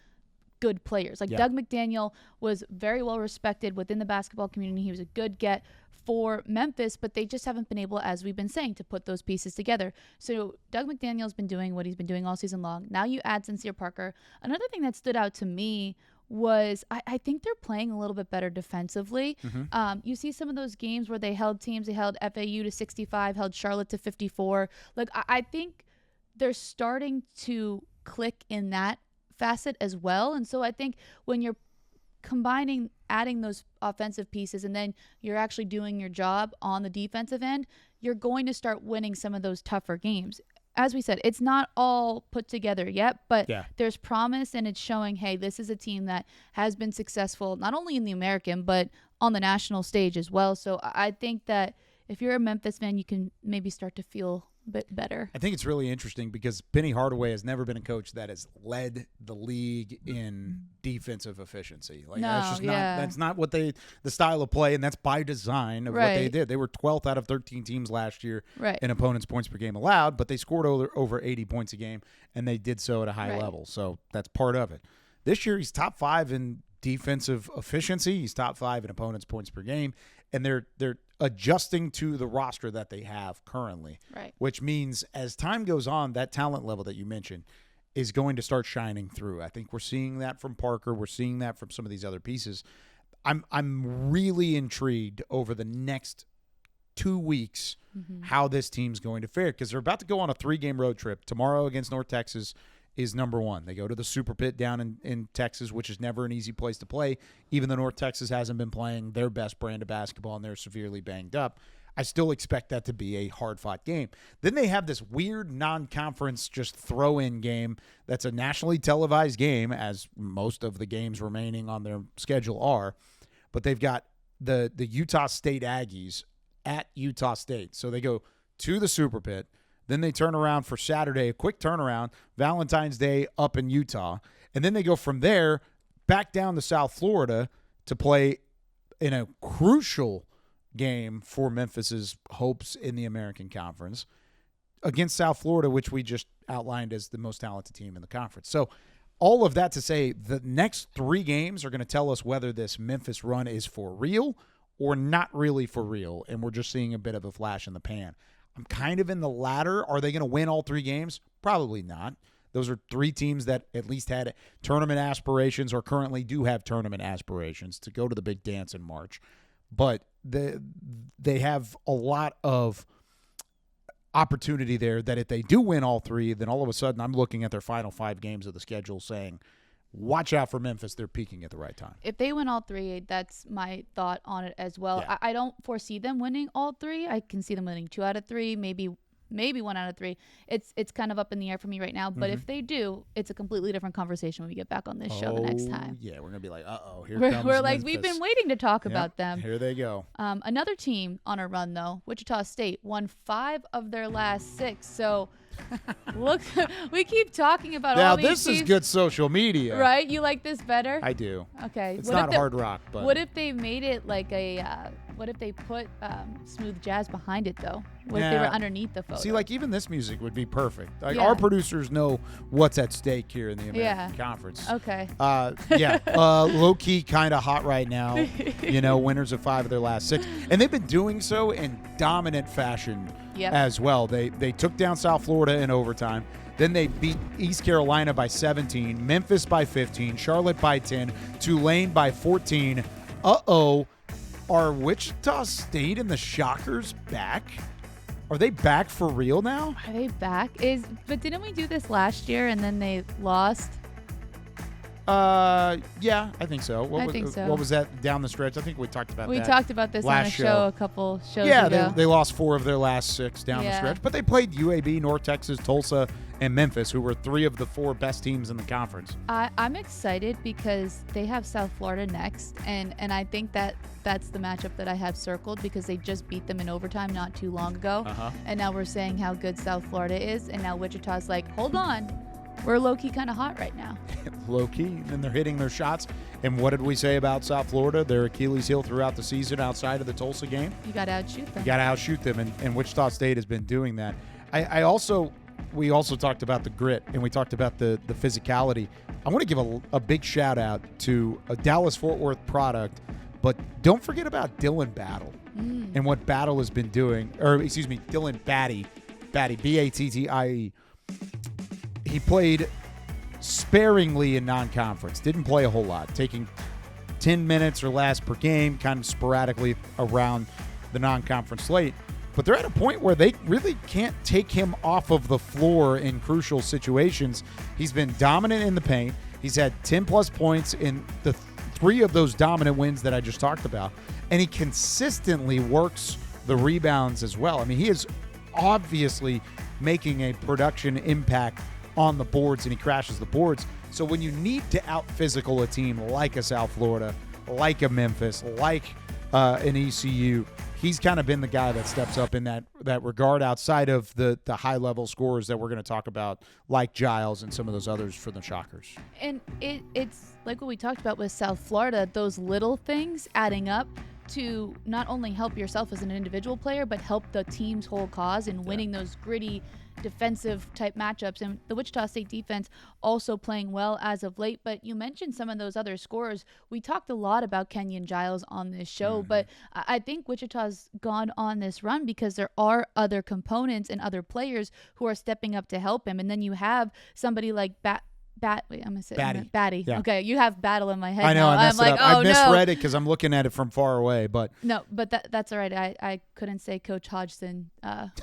good players. Like Doug McDaniel was very well respected within the basketball community. He was a good get for Memphis, but they just haven't been able, as we've been saying, to put those pieces together. So Doug McDaniel's been doing what he's been doing all season long. Now you add Sincere Parker. Another thing that stood out to me was I think they're playing a little bit better defensively. You see some of those games where they held teams, they held FAU to 65, held Charlotte to 54. Like I think they're starting to click in that facet as well. And so I think when you're adding those offensive pieces, and then you're actually doing your job on the defensive end, you're going to start winning some of those tougher games. As we said, it's not all put together yet, but there's promise, and it's showing, hey, this is a team that has been successful, not only in the American, but on the national stage as well. So I think that if you're a Memphis fan, you can maybe start to feel a bit better. I think it's really interesting because Penny Hardaway has never been a coach that has led the league in defensive efficiency. Like that's not what the style of play, and that's by design of what they did. They were 12th out of 13 teams last year in opponents' points per game allowed, but they scored over 80 points a game, and they did so at a high level. So that's part of it. This year he's top 5 in defensive efficiency. He's top 5 in opponents' points per game, and they're adjusting to the roster that they have currently, which means as time goes on, that talent level that you mentioned is going to start shining through. I think we're seeing that from Parker. We're seeing that from some of these other pieces. I'm really intrigued over the next 2 weeks how this team's going to fare, because they're about to go on a 3-game road trip. Tomorrow against North Texas is number 1. They go to the Super Pit down in Texas, which is never an easy place to play. Even though North Texas hasn't been playing their best brand of basketball and they're severely banged up, I still expect that to be a hard-fought game. Then they have this weird non-conference just throw-in game that's a nationally televised game, as most of the games remaining on their schedule are. But they've got the Utah State Aggies at Utah State. So they go to the Super Pit. Then they turn around for Saturday, a quick turnaround, Valentine's Day up in Utah. And then they go from there back down to South Florida to play in a crucial game for Memphis's hopes in the American Conference against South Florida, which we just outlined as the most talented team in the conference. So all of that to say, the next 3 games are going to tell us whether this Memphis run is for real or not really for real, and we're just seeing a bit of a flash in the pan. I'm kind of in the latter. Are they going to win all 3 games? Probably not. Those are 3 teams that at least had tournament aspirations or currently do have tournament aspirations to go to the big dance in March. But they have a lot of opportunity there that if they do win all 3, then all of a sudden I'm looking at their final 5 games of the schedule saying, watch out for Memphis. They're peaking at the right time. If they win all 3, that's my thought on it as well. Yeah. I don't foresee them winning all 3. I can see them winning 2 out of 3, maybe 1 out of 3. It's kind of up in the air for me right now. But if they do, it's a completely different conversation when we get back on this show the next time. Yeah, we're going to be like, uh-oh, here we're comes like, Memphis. we've been waiting to talk about them. Here they go. Another team on a run, though, Wichita State, won 5 of their last 6. So look, we keep talking about all these teams. Now, this is good social media. Right? You like this better? I do. Okay. It's not hard rock, but. What if they made it like what if they put smooth jazz behind it, though? What if they were underneath the photo? See, like, even this music would be perfect. Like, our producers know what's at stake here in the American Conference. Okay. Low-key kind of hot right now. Winners of 5 of their last 6. And they've been doing so in dominant fashion as well. They took down South Florida in overtime. Then they beat East Carolina by 17, Memphis by 15, Charlotte by 10, Tulane by 14. Uh-oh. Are Wichita State and the Shockers back? Are they back for real now? Are they back? But didn't we do this last year and then they lost? Yeah, I think so. I think so. What was that down the stretch? I think we talked about that. We talked about this on last a show a couple shows ago. ago. Yeah, they lost 4 of their last 6 down the stretch. But they played UAB, North Texas, Tulsa, and Memphis, who were 3 of the 4 best teams in the conference. I'm excited because they have South Florida next, and I think that's the matchup that I have circled because they just beat them in overtime not too long ago. And now we're saying how good South Florida is, and now Wichita's like, hold on. We're low-key kind of hot right now. Low-key, and they're hitting their shots. And what did we say about South Florida? Their Achilles heel throughout the season outside of the Tulsa game. You got to outshoot them. You got to outshoot them, and Wichita State has been doing that. We also talked about the grit, and we talked about the physicality. I want to give a big shout-out to a Dallas-Fort Worth product, but don't forget about Dylan Battle and what Battle has been doing. Dylan Battie, Battie. He played sparingly in non-conference, didn't play a whole lot, taking 10 minutes or less per game, kind of sporadically around the non-conference slate. But they're at a point where they really can't take him off of the floor in crucial situations. He's been dominant in the paint. He's had 10-plus points in the 3 of those dominant wins that I just talked about. And he consistently works the rebounds as well. I mean, he is obviously making a production impact on the boards, and he crashes the boards. So when you need to out-physical a team like a South Florida, like a Memphis, like an ECU, he's kind of been the guy that steps up in that regard outside of the high-level scorers that we're going to talk about, like Giles and some of those others for the Shockers. And it's like what we talked about with South Florida, those little things adding up to not only help yourself as an individual player, but help the team's whole cause in winning those gritty defensive type matchups. And the Wichita State defense also playing well as of late. But you mentioned some of those other scorers. We talked a lot about Kenyon Giles on this show, but I think Wichita's gone on this run because there are other components and other players who are stepping up to help him. And then you have somebody like Batty. Yeah. Okay, you have Battle in my head. I know. Now. I messed I'm it like, up. oh I misread it because I'm looking at it from far away. But no, but that's all right. I couldn't say Coach Hodgson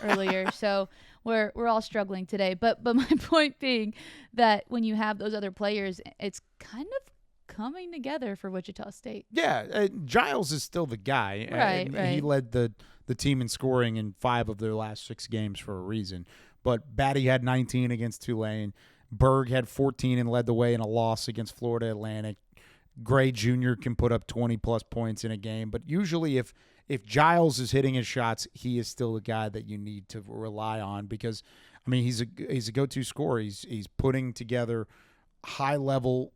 earlier, so we're all struggling today. But my point being that when you have those other players, it's kind of coming together for Wichita State. Yeah, Giles is still the guy. Right. He led the team in scoring in 5 of their last 6 games for a reason. But Batty had 19 against Tulane. Berg had 14 and led the way in a loss against Florida Atlantic. Gray Jr. can put up 20-plus points in a game. But usually if Giles is hitting his shots, he is still the guy that you need to rely on because, I mean, he's a go-to scorer. He's putting together high-level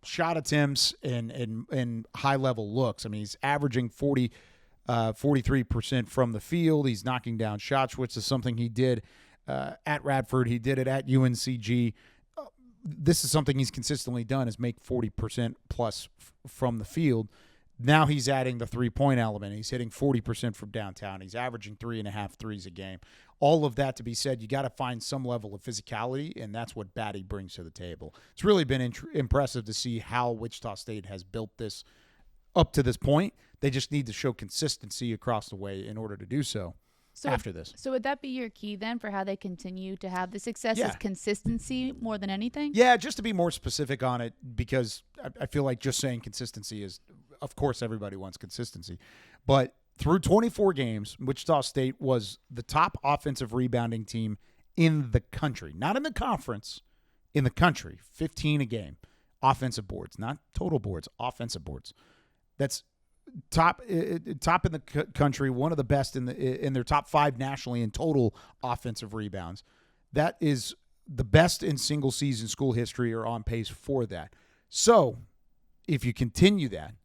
shot attempts and high-level looks. I mean, he's averaging 43% from the field. He's knocking down shots, which is something he did at Radford. He did it at UNCG. This is something he's consistently done is make 40% plus from the field. Now he's adding the three-point element. He's hitting 40% from downtown. He's averaging 3.5 threes a game. All of that to be said, you got to find some level of physicality, and that's what Batty brings to the table. It's really been impressive to see how Wichita State has built this up to this point. They just need to show consistency across the way in order to do so. After this. So would that be your key then for how they continue to have the success is consistency more than anything? Yeah, just to be more specific on it, because I feel like just saying consistency is, of course, everybody wants consistency. But through 24 games, Wichita State was the top offensive rebounding team in the country. Not in the conference, in the country. 15 a game. Offensive boards, not total boards, offensive boards. That's top in the country, one of the best in their top 5 nationally in total offensive rebounds. That is the best in single season school history, or on pace for that. So if you continue that,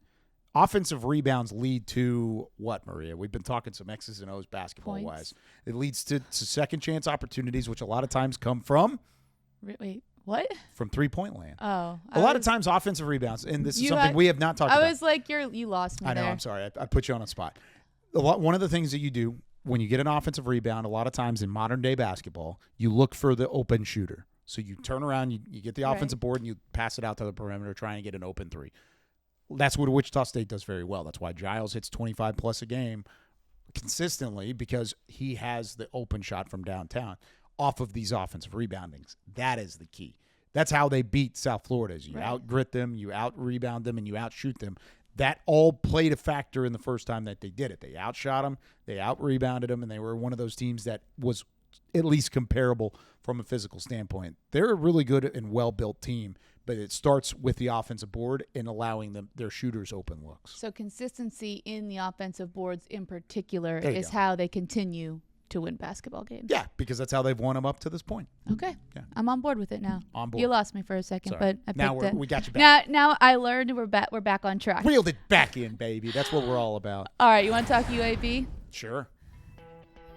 offensive rebounds lead to what, Maria? We've been talking some X's and O's basketball wise. It leads to second chance opportunities, which a lot of times come from what? From 3-point land. Oh. A lot of times offensive rebounds, and this is something we have not talked about. I was like, you lost me I know, there. I'm sorry. I put you on a spot. One of the things that you do when you get an offensive rebound, a lot of times in modern-day basketball, you look for the open shooter. So you turn around, you get the offensive board, and you pass it out to the perimeter, try and get an open 3. That's what Wichita State does very well. That's why Giles hits 25-plus a game. consistently because he has the open shot from downtown off of these offensive reboundings. That is the key. That's how they beat South Florida. Is you out-grit them, you out-rebound them, and you out-shoot them. That all played a factor in the first time that they did it. They outshot them, they out-rebounded them, and they were one of those teams that was at least comparable from a physical standpoint. They're a really good and well-built team, but it starts with the offensive board and allowing them their shooters open looks. So consistency in the offensive boards in particular There you is go. how they continue to win basketball games. Yeah, because that's how they've won them up to this point. Okay. Yeah. I'm on board with it now. On board. You lost me for a second, Sorry. but I picked Now it. we got you back. Now I learned we're back on track. Reeled it back in, baby. That's what we're all about. All right, you want to talk UAB? Sure.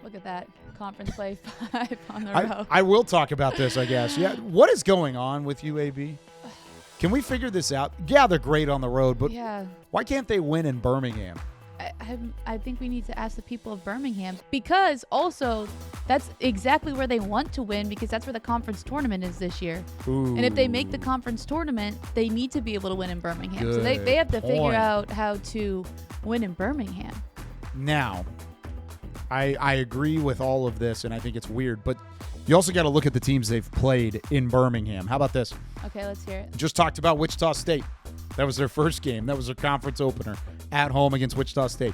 Look at that. Conference play 5 on the row. I will talk about this, I guess. Yeah. What is going on with UAB? Can we figure this out? Yeah, they're great on the road, but Yeah. why can't they win in Birmingham? I think we need to ask the people of Birmingham, because also that's exactly where they want to win, because that's where the conference tournament is this year. Ooh. And if they make the conference tournament, they need to be able to win in Birmingham. So Good they have to figure point. out how to win in Birmingham. Now, I agree with all of this, and I think it's weird, but you also got to look at the teams they've played in Birmingham. How about this? Okay, let's hear it. Just talked about Wichita State. That was their first game. That was their conference opener at home against Wichita State,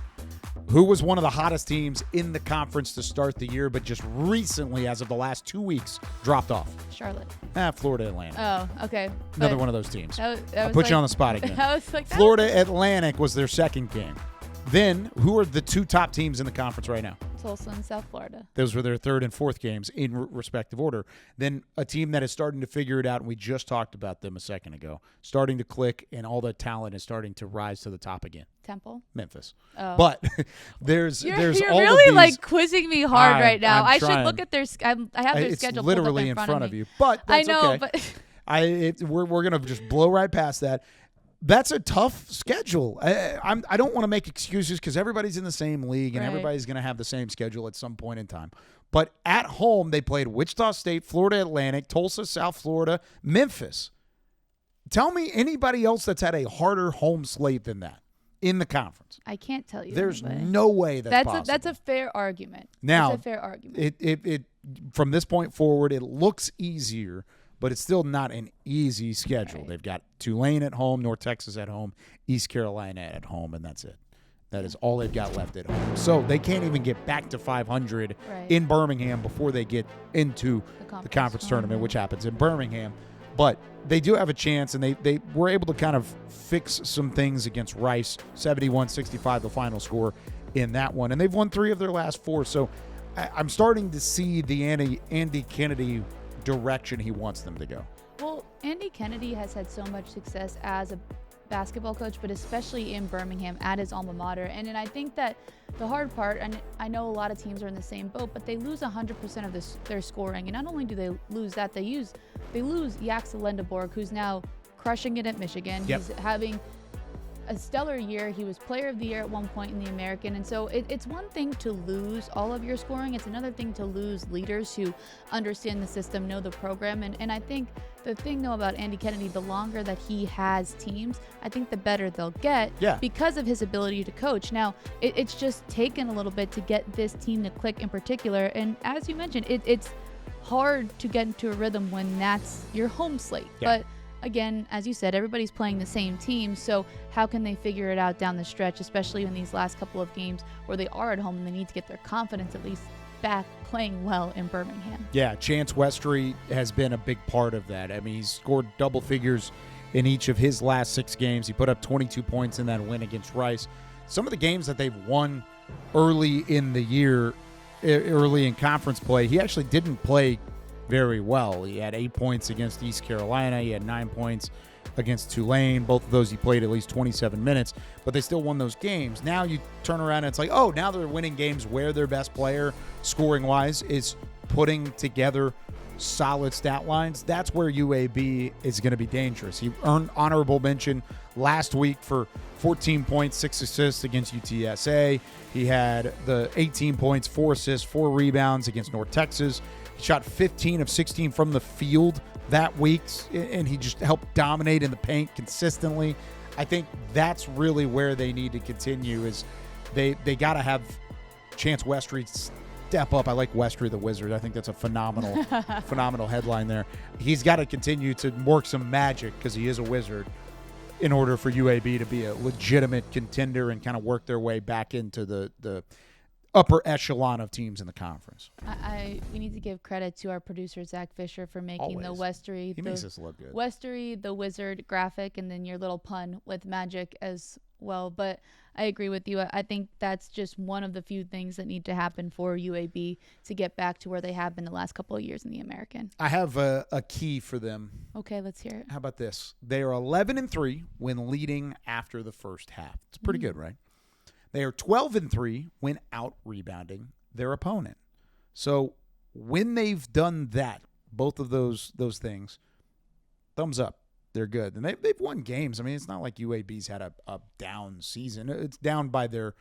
who was one of the hottest teams in the conference to start the year, but just recently, as of the last 2 weeks, dropped off. Charlotte. Florida Atlantic. Oh, okay. Another But one of those teams. that I'll was put you like- on the spot again. I was like, that Florida Atlantic was their second game. Then, who are the two top teams in the conference right now? was Tulsa and South Florida. Those were their third and fourth games in respective order. Then a team that is starting to figure it out, and we just talked about them a second ago, starting to click, and all the talent is starting to rise to the top again. Temple. Memphis. Oh. But there's You're all really of these, like quizzing me hard right now. I'm I should trying. look at their. I have their it's schedule literally pulled up in front of me. you. But I that's know, okay. but We're gonna just blow right past that. That's a tough schedule. I don't want to make excuses because everybody's in the same league and Right. everybody's going to have the same schedule at some point in time. But at home, they played Wichita State, Florida Atlantic, Tulsa, South Florida, Memphis. Tell me anybody else that's had a harder home slate than that in the conference. I can't tell you. There's anybody. no way that's possible. That's a fair argument. Now, that's a fair argument. It from this point forward, it looks easier, but it's still not an easy schedule. Right. They've got Tulane at home, North Texas at home, East Carolina at home, and that's it. That is all they've got left at home. So they can't even get back to 500 Right. in Birmingham before they get into the conference tournament, which happens in Birmingham. But they do have a chance, and they were able to kind of fix some things against Rice, 71-65 the final score in that one. And they've won 3 of their last 4. So I'm starting to see the Andy Kennedy direction he wants them to go. Well, Andy Kennedy has had so much success as a basketball coach, but especially in Birmingham at his alma mater. And I think that the hard part, and I know a lot of teams are in the same boat, but they lose 100% of their scoring. And not only do they lose that, they lose Jax Lendeborg, who's now crushing it at Michigan. Yep. He's having a stellar year. He was player of the year at one point in the American. And so it's one thing to lose all of your scoring. It's another thing to lose leaders who understand the system, know the program. And I think the thing, though, about Andy Kennedy, the longer that he has teams, I think the better they'll get because of his ability to coach. Now, it's just taken a little bit to get this team to click in particular. And as you mentioned, it's hard to get into a rhythm when that's your home slate. Yeah. But again, as you said, everybody's playing the same team, so how can they figure it out down the stretch, especially in these last couple of games where they are at home and they need to get their confidence at least back playing well in Birmingham? Yeah, Chance Westry has been a big part of that. I mean, he's scored double figures in each of his last 6 games. He put up 22 points in that win against Rice. Some of the games that they've won early in the year, early in conference play, he actually didn't play very well. He had 8 points against East Carolina. He had 9 points against Tulane. Both of those he played at least 27 minutes, but they still won those games. Now you turn around and it's like, oh, now they're winning games where their best player, scoring-wise, is putting together solid stat lines. That's where UAB is going to be dangerous. He earned honorable mention last week for 14 points, 6 assists against UTSA. He had the 18 points, 4 assists, 4 rebounds against North Texas. He shot 15 of 16 from the field that week, and he just helped dominate in the paint consistently. I think that's really where they need to continue is they got to have Chance Westry step up. I like Westry the Wizard. I think that's a phenomenal phenomenal headline there. He's got to continue to work some magic because he is a wizard in order for UAB to be a legitimate contender and kind of work their way back into the upper echelon of teams in the conference. We need to give credit to our producer Zach Fisher for making the Westry. He makes us look good. Westry the Wizard graphic, and then your little pun with magic as well. But I agree with you. I think that's just one of the few things that need to happen for UAB to get back to where they have been the last couple of years in the American. I have a key for them. Okay, let's hear it. How about this? They are 11-3 when leading after the first half. It's pretty good, right? They are 12-3 when out rebounding their opponent. So when they've done that, both of those things, thumbs up. They're good. And they've won games. I mean, it's not like UAB's had a down season. It's down by their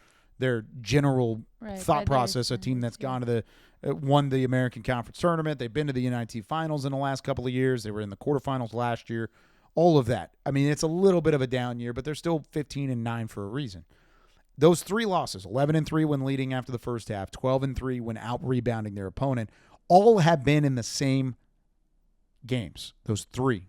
general thought process, a team that's gone to won the American Conference Tournament. They've been to the NIT Finals in the last couple of years. They were in the quarterfinals last year. All of that. I mean, it's a little bit of a down year, but they're still 15-9 for a reason. Those 3 losses, 11-3 when leading after the first half, 12-3 when out-rebounding their opponent, all have been in the same games, those 3,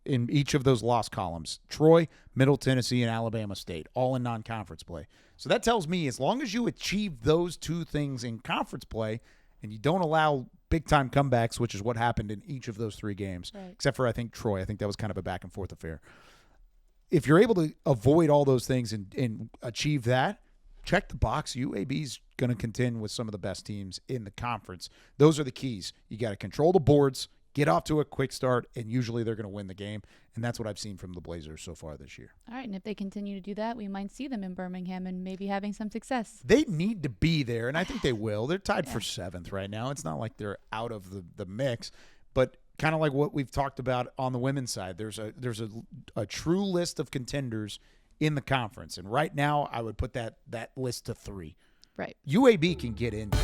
in each of those loss columns. Troy, Middle Tennessee, and Alabama State, all in non-conference play. So that tells me as long as you achieve those 2 things in conference play and you don't allow big-time comebacks, which is what happened in each of those 3 games, except for, I think, Troy. I think that was kind of a back-and-forth affair. If you're able to avoid all those things and achieve that, check the box. UAB's going to contend with some of the best teams in the conference. Those are the keys. You got to control the boards, get off to a quick start, and usually they're going to win the game. And that's what I've seen from the Blazers so far this year. All right, and if they continue to do that, we might see them in Birmingham and maybe having some success. They need to be there, and I think they will. They're tied for 7th right now. It's not like they're out of the mix, but kind of like what we've talked about on the women's side, there's a true list of contenders in the conference, and right now I would put that list to 3. Right. UAB can get into it.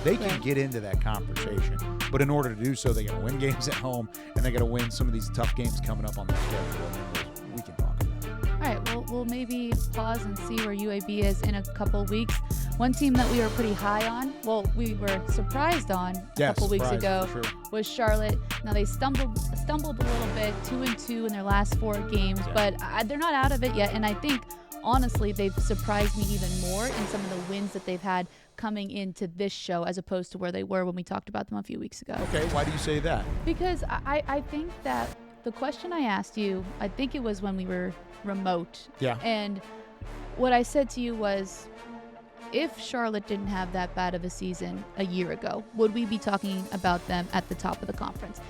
They can get into that conversation, but in order to do so, they got to win games at home, and they got to win some of these tough games coming up on their schedule. And we can talk about it. All right, well, we'll maybe pause and see where UAB is in a couple of weeks. One team that we were pretty high on, well, we were surprised on a couple weeks ago, was Charlotte. Now, they stumbled a little bit, 2-2 in their last 4 games, but they're not out of it yet. And I think, honestly, they've surprised me even more in some of the wins that they've had coming into this show as opposed to where they were when we talked about them a few weeks ago. Okay, why do you say that? Because I think that the question I asked you, I think it was when we were remote. Yeah. And what I said to you was, if Charlotte didn't have that bad of a season a year ago, would we be talking about them at the top of the conference?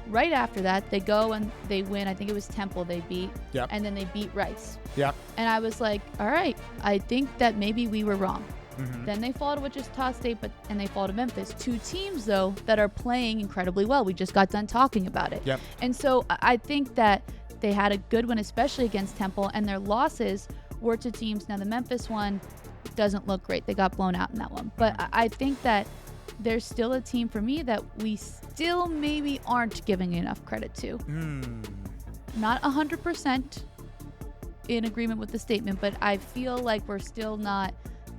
Right after that, they go and they win. I think it was Temple they beat. Yep. And then they beat Rice. Yep. And I was like, all right, I think that maybe we were wrong. Mm-hmm. Then they fall to Wichita State, and they fall to Memphis. 2 teams, though, that are playing incredibly well. We just got done talking about it. Yep. And so I think that they had a good one, especially against Temple, and their losses were to teams. Now, the Memphis one doesn't look great. They got blown out in that one. But I think that there's still a team for me that we still maybe aren't giving enough credit to. Not 100% in agreement with the statement, but I feel like we're still not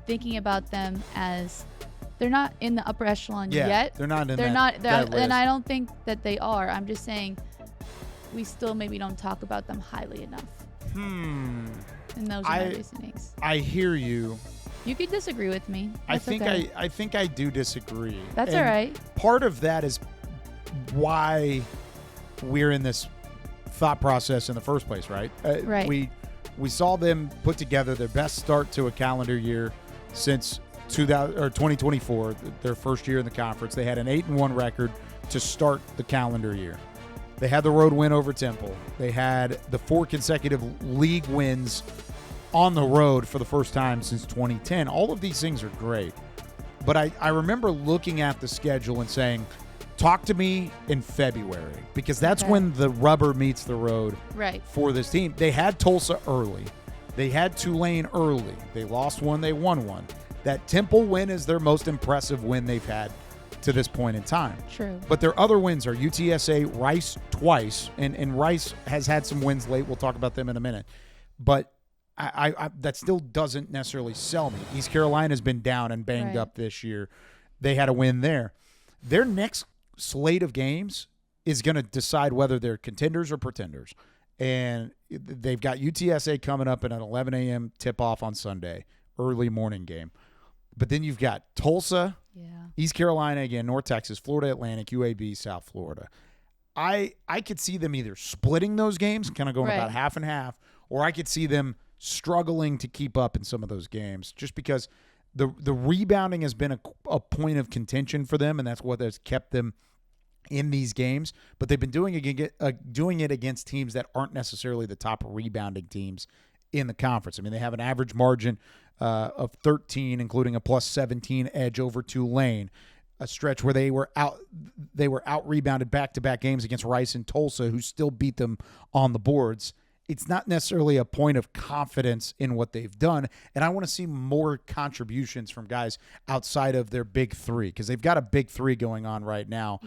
thinking about them as they're not in the upper echelon yet. They're not in that list. And I don't think that they are. I'm just saying we still maybe don't talk about them highly enough. And those are my reasonings. I hear you. You could disagree with me. I think I do disagree. That's all right. Part of that is why we're in this thought process in the first place, right? Right. We saw them put together their best start to a calendar year since 2024, their first year in the conference. They had an 8-1 record to start the calendar year. They had the road win over Temple. They had the 4 consecutive league wins on the road for the first time since 2010. All of these things are great. But I remember looking at the schedule and saying, talk to me in February, because that's when the rubber meets the road for this team. They had Tulsa early. They had Tulane early. They lost one, they won one. That Temple win is their most impressive win they've had to this point in time. True. But their other wins are UTSA, Rice twice, and Rice has had some wins late. We'll talk about them in a minute. But that still doesn't necessarily sell me. East Carolina's been down and banged up this year. They had a win there. Their next slate of games is going to decide whether they're contenders or pretenders. And they've got UTSA coming up in an 11 a.m. tip-off on Sunday, early morning game. But then you've got Tulsa, East Carolina again, North Texas, Florida Atlantic, UAB, South Florida. I could see them either splitting those games, kind of going about half and half, or I could see them struggling to keep up in some of those games just because the rebounding has been a point of contention for them, and that's what has kept them in these games. But they've been doing it against teams that aren't necessarily the top rebounding teams in the conference. I mean, they have an average margin of 13, including a plus 17 edge over Tulane, a stretch where they were out rebounded back-to-back games against Rice and Tulsa, who still beat them on the boards. It's not necessarily a point of confidence in what they've done, and I want to see more contributions from guys outside of their big three, because they've got a big three going on right now.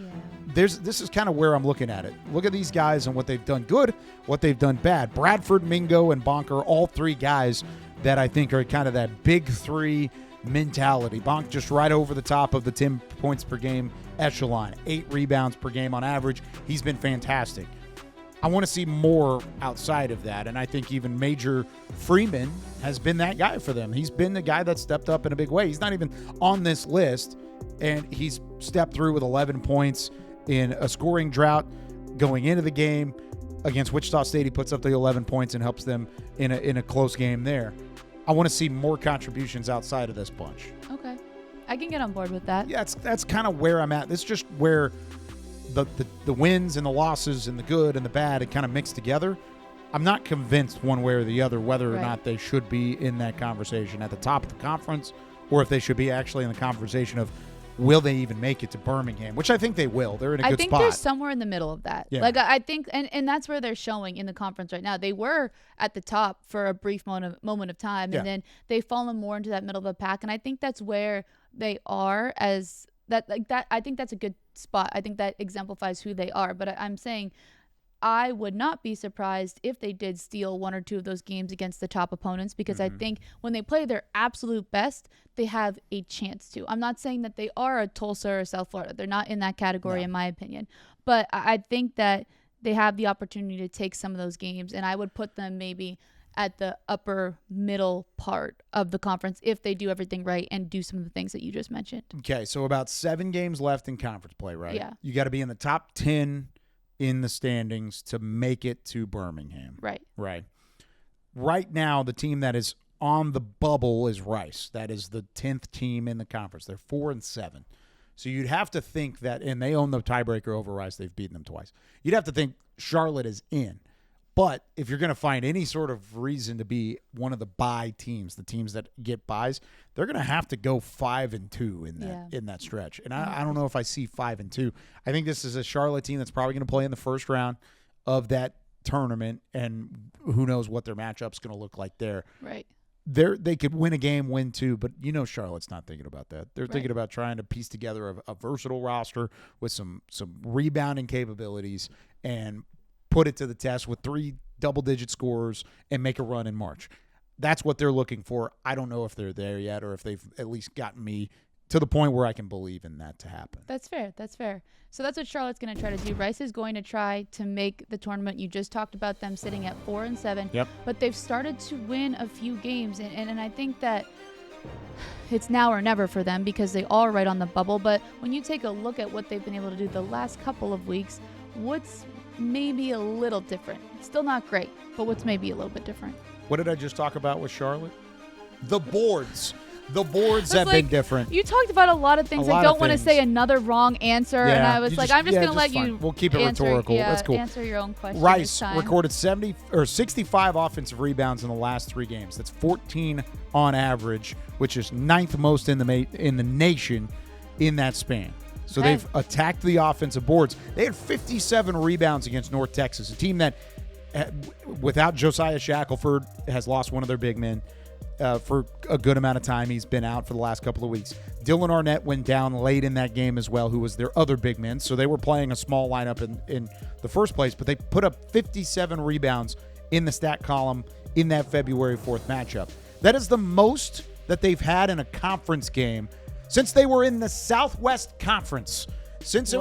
This is kind of where I'm looking at it. Look at these guys and what they've done good, what they've done bad. Bradford, Mingo, and Bonk are all three guys that I think are kind of that big three mentality. Bonk just right over the top of the 10 points per game echelon, 8 rebounds per game on average. He's been fantastic. I want to see more outside of that, and I think even Major Freeman has been that guy for them. He's been the guy that stepped up in a big way. He's not even on this list, and he's stepped through with 11 points in a scoring drought going into the game. Against Wichita State, he puts up the 11 points and helps them in a close game there. I want to see more contributions outside of this bunch. Okay. I can get on board with that. Yeah, that's kind of where I'm at. It's just where the wins and the losses and the good and the bad, it kind of mixed together. I'm not convinced one way or the other whether or not they should be in that conversation at the top of the conference, or if they should be actually in the conversation of will they even make it to Birmingham, which I think they will. They're in a good spot. I think they're somewhere in the middle of that. Yeah. Like, I think, and that's where they're showing in the conference right now. They were at the top for a brief moment of time, and then they've fallen more into that middle of the pack. And I think that's where they are as that. Like that, I think that's a good spot. I think that exemplifies who they are. But I'm saying I would not be surprised if they did steal one or two of those games against the top opponents, because I think when they play their absolute best, they have a chance to. I'm not saying that they are a Tulsa or South Florida. They're not in that category, in my opinion. But I think that they have the opportunity to take some of those games, and I would put them maybe at the upper middle part of the conference if they do everything right and do some of the things that you just mentioned. Okay, so about 7 games left in conference play, right? Yeah. You got to be in the top 10 in the standings to make it to Birmingham. Right. Right now, the team that is on the bubble is Rice. That is the 10th team in the conference. They're 4-7. So you'd have to think that, and they own the tiebreaker over Rice. They've beaten them twice. You'd have to think Charlotte is in. But if you're going to find any sort of reason to be one of the bye teams, the teams that get buys, they're going to have to go 5-2 in that stretch. And I don't know if I see 5-2. I think this is a Charlotte team that's probably going to play in the first round of that tournament, and who knows what their matchup's going to look like there. Right. They could win a game, win 2, but Charlotte's not thinking about that. They're thinking about trying to piece together a versatile roster with some rebounding capabilities and put it to the test with 3 double-digit scorers and make a run in March. That's what they're looking for. I don't know if they're there yet, or if they've at least gotten me to the point where I can believe in that to happen. That's fair. So that's what Charlotte's going to try to do. Rice is going to try to make the tournament. You just talked about them sitting at 4-7. Yep. But they've started to win a few games, and I think that it's now or never for them because they are right on the bubble. But when you take a look at what they've been able to do the last couple of weeks, what's maybe a little different? Still not great, but what's maybe a little bit different? What did I just talk about with Charlotte? The boards. The boards have been different. You talked about a lot of things. I don't want to say another wrong answer, and I was like, I'm just going to let you. We'll keep it rhetorical. That's cool. Answer your own question. Rice recorded 65 offensive rebounds in the last 3 games. That's 14 on average, which is 9th most in the nation in that span. So they've attacked the offensive boards. They had 57 rebounds against North Texas, a team that, without Josiah Shackelford, has lost one of their big men for a good amount of time. He's been out for the last couple of weeks. Dylan Arnett went down late in that game as well, who was their other big man. So they were playing a small lineup in the first place, but they put up 57 rebounds in the stat column in that February 4th matchup. That is the most that they've had in a conference game since they were in the Southwest Conference. Since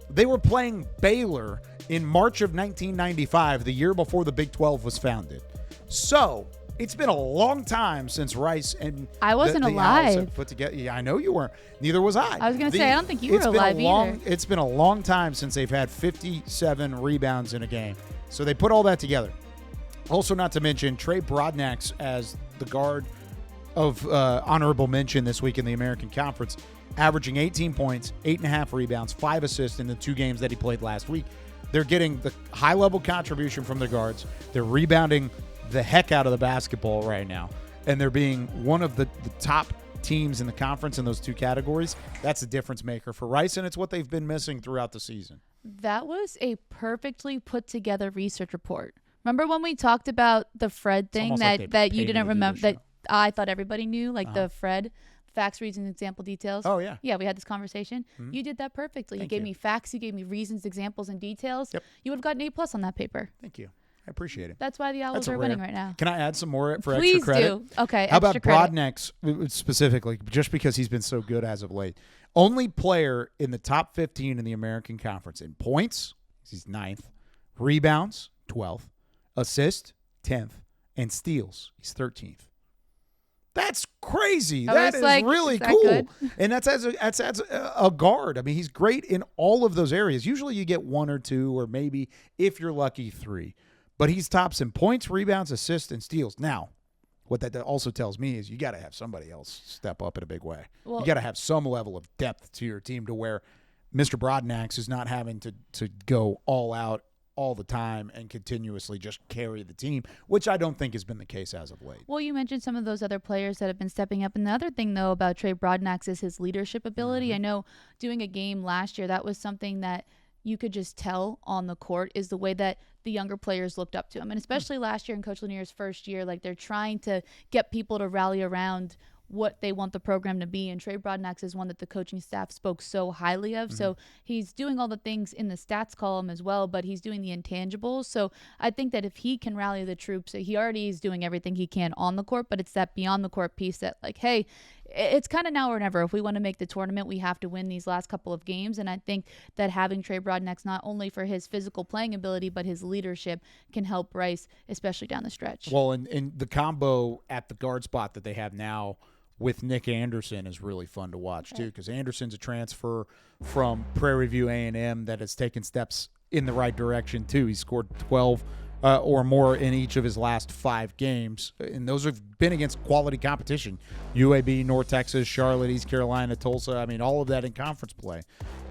they were playing Baylor in March of 1995, the year before the Big 12 was founded. So it's been a long time since Rice and I wasn't the alive. Owls have put together. Yeah, I know you weren't. Neither was I. I was going to say, I don't think you were alive either. It's been a long time since they've had 57 rebounds in a game. So they put all that together. Also, not to mention Trey Brodnax as the guard of honorable mention this week in the American Conference, averaging 18 points, 8.5 rebounds, 5 assists in the 2 games that he played last week. They're getting the high-level contribution from their guards. They're rebounding the heck out of the basketball right now, and they're being one of the top teams in the conference in those 2 categories. That's a difference maker for Rice, and it's what they've been missing throughout the season. That was a perfectly put-together research report. Remember when we talked about the Fred thing that you didn't remember, that I thought everybody knew, like the Fred facts, reasons, example, details. Oh, yeah. Yeah, we had this conversation. Mm-hmm. You did that perfectly. You gave me facts. You gave me reasons, examples, and details. Yep. You would have gotten A+ on that paper. Thank you. I appreciate it. That's why the Owls are winning right now. Can I add some more for Please extra credit? do. Okay, How about extra credit. Brodnax specifically, just because he's been so good as of late? Only player in the top 15 in the American Conference in points, he's 9th, rebounds, 12th, assists, 10th, and steals, he's 13th. That's crazy. That is really cool. Good? And that's as a guard. I mean, he's great in all of those areas. Usually you get 1 or 2 or maybe, if you're lucky, 3. But he's tops in points, rebounds, assists, and steals. Now, what that also tells me is you got to have somebody else step up in a big way. Well, you got to have some level of depth to your team to where Mr. Brodnax is not having to go all out all the time and continuously just carry the team, which I don't think has been the case as of late. Well, you mentioned some of those other players that have been stepping up. And the other thing, though, about Trey Brodnax is his leadership ability. Mm-hmm. I know doing a game last year, that was something that you could just tell on the court is the way that the younger players looked up to him. And especially last year in Coach Lanier's first year, like they're trying to get people to rally around what they want the program to be. And Trey Brodnax is one that the coaching staff spoke so highly of. Mm-hmm. So he's doing all the things in the stats column as well, but he's doing the intangibles. So I think that if he can rally the troops, he already is doing everything he can on the court, but it's that beyond the court piece that like, hey, it's kind of now or never. If we want to make the tournament, we have to win these last couple of games. And I think that having Trey Brodnax, not only for his physical playing ability, but his leadership can help Rice, especially down the stretch. Well, and the combo at the guard spot that they have now with Nick Anderson is really fun to watch too, because Anderson's a transfer from Prairie View A&M that has taken steps in the right direction too. He scored 12 or more in each of his last 5 games, and those have been against quality competition. UAB, North Texas, Charlotte, East Carolina, Tulsa. I mean, all of that in conference play.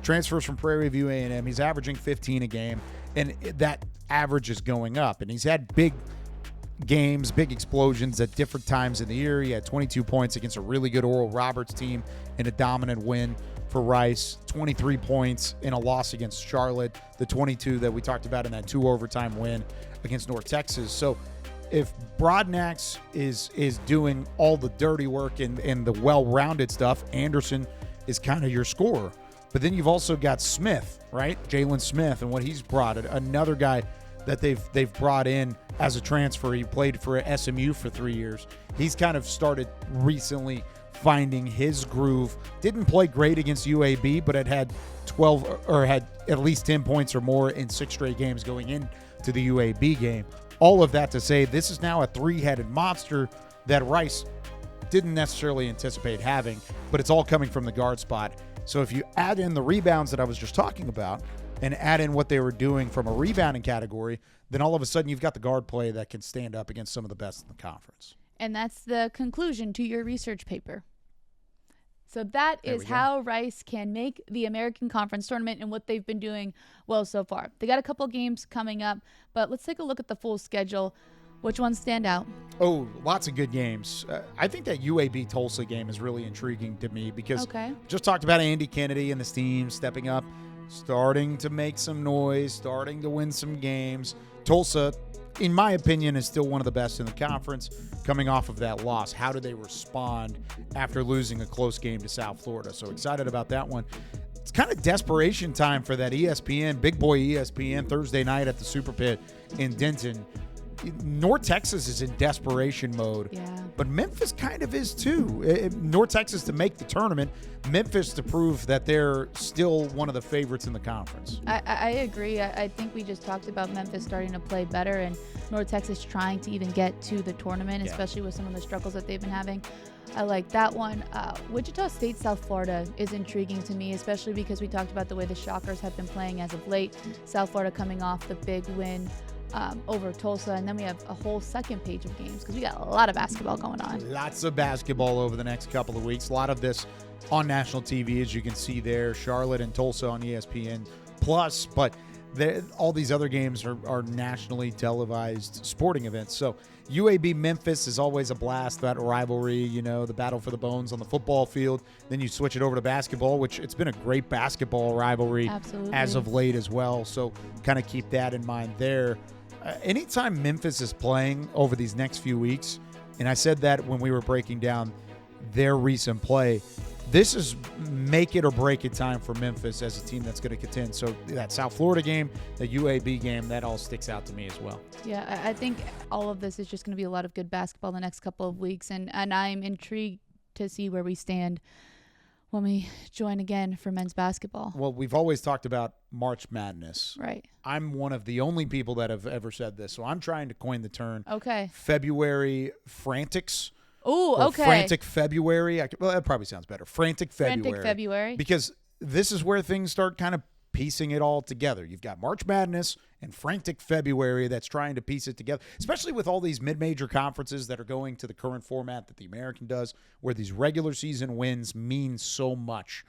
Transfers from Prairie View A&M. He's averaging 15 a game, and that average is going up, and he's had big games, big explosions at different times in the year. He had 22 points against a really good Oral Roberts team in a dominant win for Rice, 23 points in a loss against Charlotte, the 22 that we talked about in that 2 overtime win against North Texas. So if Brodnax is doing all the dirty work and the well-rounded stuff, Anderson is kind of your scorer. But then you've also got Smith, right? Jalen Smith and what he's brought, another guy that they've brought in as a transfer. He played for SMU for 3 years. He's kind of started recently finding his groove. Didn't play great against UAB, but had 12 or had at least 10 points or more in 6 straight games going into the UAB game. All of that to say, this is now a 3-headed monster that Rice didn't necessarily anticipate having, but it's all coming from the guard spot. So if you add in the rebounds that I was just talking about and add in what they were doing from a rebounding category, then all of a sudden you've got the guard play that can stand up against some of the best in the conference. And that's the conclusion to your research paper. So that is how Rice can make the American Conference Tournament and what they've been doing well so far. They got a couple games coming up, but let's take a look at the full schedule. Which ones stand out? Oh, lots of good games. I think that UAB Tulsa game is really intriguing to me because just talked about Andy Kennedy and this team stepping up, starting to make some noise, starting to win some games. Tulsa, in my opinion, is still one of the best in the conference coming off of that loss. How do they respond after losing a close game to South Florida? So excited about that one. It's kind of desperation time for that ESPN, big boy ESPN, Thursday night at the Super Pit in Denton. North Texas is in desperation mode, but Memphis kind of is too. North Texas to make the tournament, Memphis to prove that they're still one of the favorites in the conference. I agree. I think we just talked about Memphis starting to play better and North Texas trying to even get to the tournament, especially with some of the struggles that they've been having. I like that one. Wichita State, South Florida is intriguing to me, especially because we talked about the way the Shockers have been playing as of late. South Florida coming off the big win over Tulsa, and then we have a whole second page of games because we got a lot of basketball going on. Lots of basketball over the next couple of weeks. A lot of this on national TV, as you can see there. Charlotte and Tulsa on ESPN Plus, but all these other games are nationally televised sporting events. So UAB Memphis is always a blast, that rivalry, the battle for the bones on the football field. Then you switch it over to basketball, which it's been a great basketball rivalry as of late as well. So kind of keep that in mind there. Anytime Memphis is playing over these next few weeks, and I said that when we were breaking down their recent play, this is make it or break it time for Memphis as a team that's going to contend. So that South Florida game, the UAB game, that all sticks out to me as well. Yeah, I think all of this is just going to be a lot of good basketball the next couple of weeks, and I'm intrigued to see where we stand when we join again for men's basketball. Well, we've always talked about March Madness. Right. I'm one of the only people that have ever said this, so I'm trying to coin the term Febraury Frantics. Oh, okay. Frantic February. Well, that probably sounds better. Frantic February. Frantic February. Because this is where things start kind of piecing it all together. You've got March Madness and Frantic February that's trying to piece it together, especially with all these mid-major conferences that are going to the current format that the American does, where these regular season wins mean so much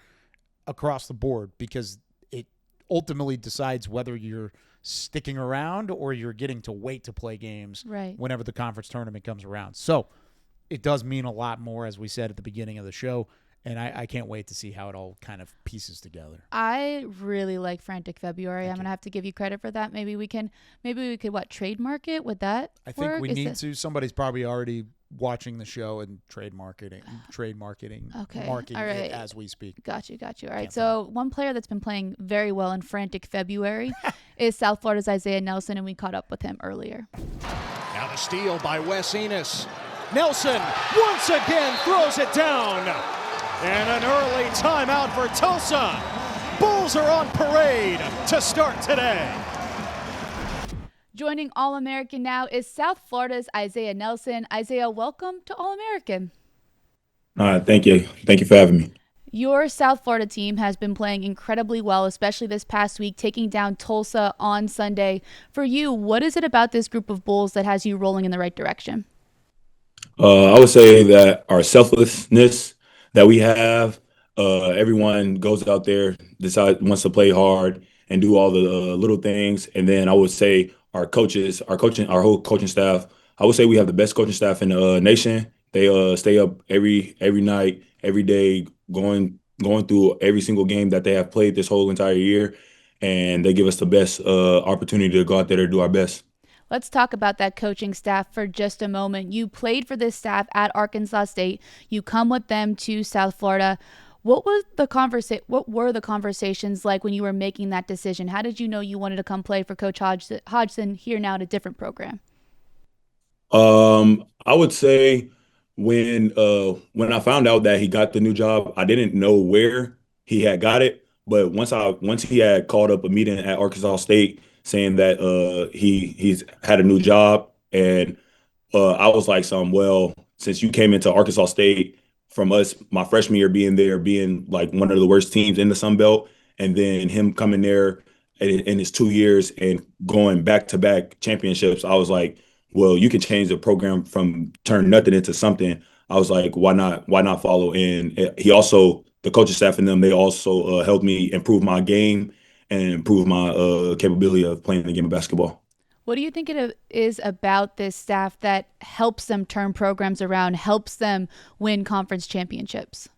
across the board because it ultimately decides whether you're sticking around or you're getting to wait to play games whenever the conference tournament comes around. So it does mean a lot more, as we said at the beginning of the show, and I can't wait to see how it all kind of pieces together. I really like Frantic February. I'm going to have to give you credit for that. Maybe we could trademark it? Would that I think work? we need to. Somebody's probably already watching the show and marketing it as we speak. Got you. All right. So one player that's been playing very well in Frantic February is South Florida's Izaiyah Nelson, and we caught up with him earlier. Now the steal by Wes Enis. Nelson once again throws it down. And an early timeout for Tulsa. Bulls are on parade to start today. Joining All-American now is South Florida's Izaiyah Nelson. Izaiyah, welcome to All-American. Thank you. Thank you for having me. Your South Florida team has been playing incredibly well, especially this past week, taking down Tulsa on Sunday. For you, what is it about this group of Bulls that has you rolling in the right direction? I would say that our selflessness that we have, everyone goes out there, wants to play hard and do all the little things. And then I would say our coaches, our whole coaching staff, I would say we have the best coaching staff in the nation. They stay up every night, every day, going through every single game that they have played this whole entire year. And they give us the best opportunity to go out there to do our best. Let's talk about that coaching staff for just a moment. You played for this staff at Arkansas State. You come with them to South Florida. What were the conversations like when you were making that decision? How did you know you wanted to come play for Coach Hodgson here now at a different program? I would say when I found out that he got the new job, I didn't know where he had got it. But once he had called up a meeting at Arkansas State saying that he's had a new job, and I was like, well, since you came into Arkansas State from us, my freshman year being like one of the worst teams in the Sun Belt, and then him coming there in his 2 years and going back-to-back championships, I was like, well, you can change the program from turn nothing into something. I was like, why not follow in? The coaching staff and them, they also helped me improve my game and improve my capability of playing the game of basketball. What do you think it is about this staff that helps them turn programs around, helps them win conference championships?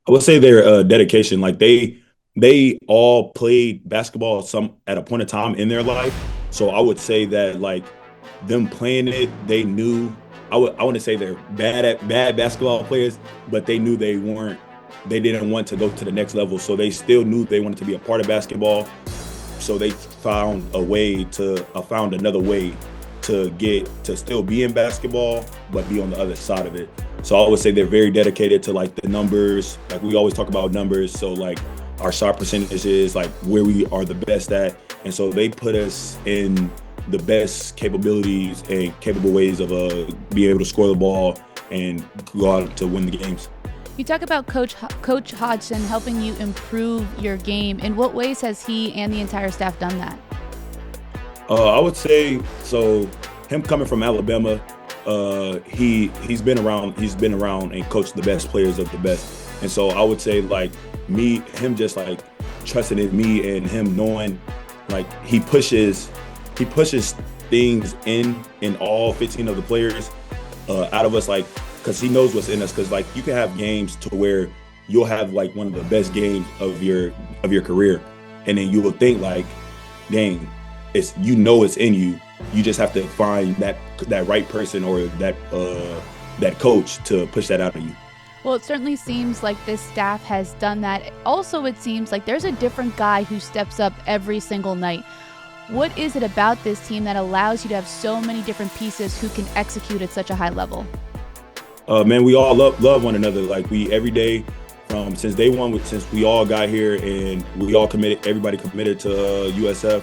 I would say their dedication. Like they all played basketball at a point of time in their life. So I would say that like them playing it, they knew. I wouldn't say they're bad basketball players, but they knew they didn't want to go to the next level. So they still knew they wanted to be a part of basketball. So they found another way to still be in basketball, but be on the other side of it. So I would say they're very dedicated to like the numbers. Like we always talk about numbers. So like our shot percentage is like where we are the best at. And so they put us in the best capabilities and capable ways of being able to score the ball and go out to win the games. You talk about Coach Hodgson helping you improve your game. In what ways has he and the entire staff done that? I would say, so him coming from Alabama, he's been around and coached the best players of the best. And so I would say like him just like trusting in me and him knowing like he pushes things in all 15 of the players out of us, like, because he knows what's in us. Because like you can have games to where you'll have like one of the best games of your career, and then you will think like, dang, it's in you. You just have to find that right person or that coach to push that out of you. Well, it certainly seems like this staff has done that. Also, it seems like there's a different guy who steps up every single night. What is it about this team that allows you to have so many different pieces who can execute at such a high level? Man, we all love one another. Like we every day since day one, since we all got here and we all committed, everybody committed to USF.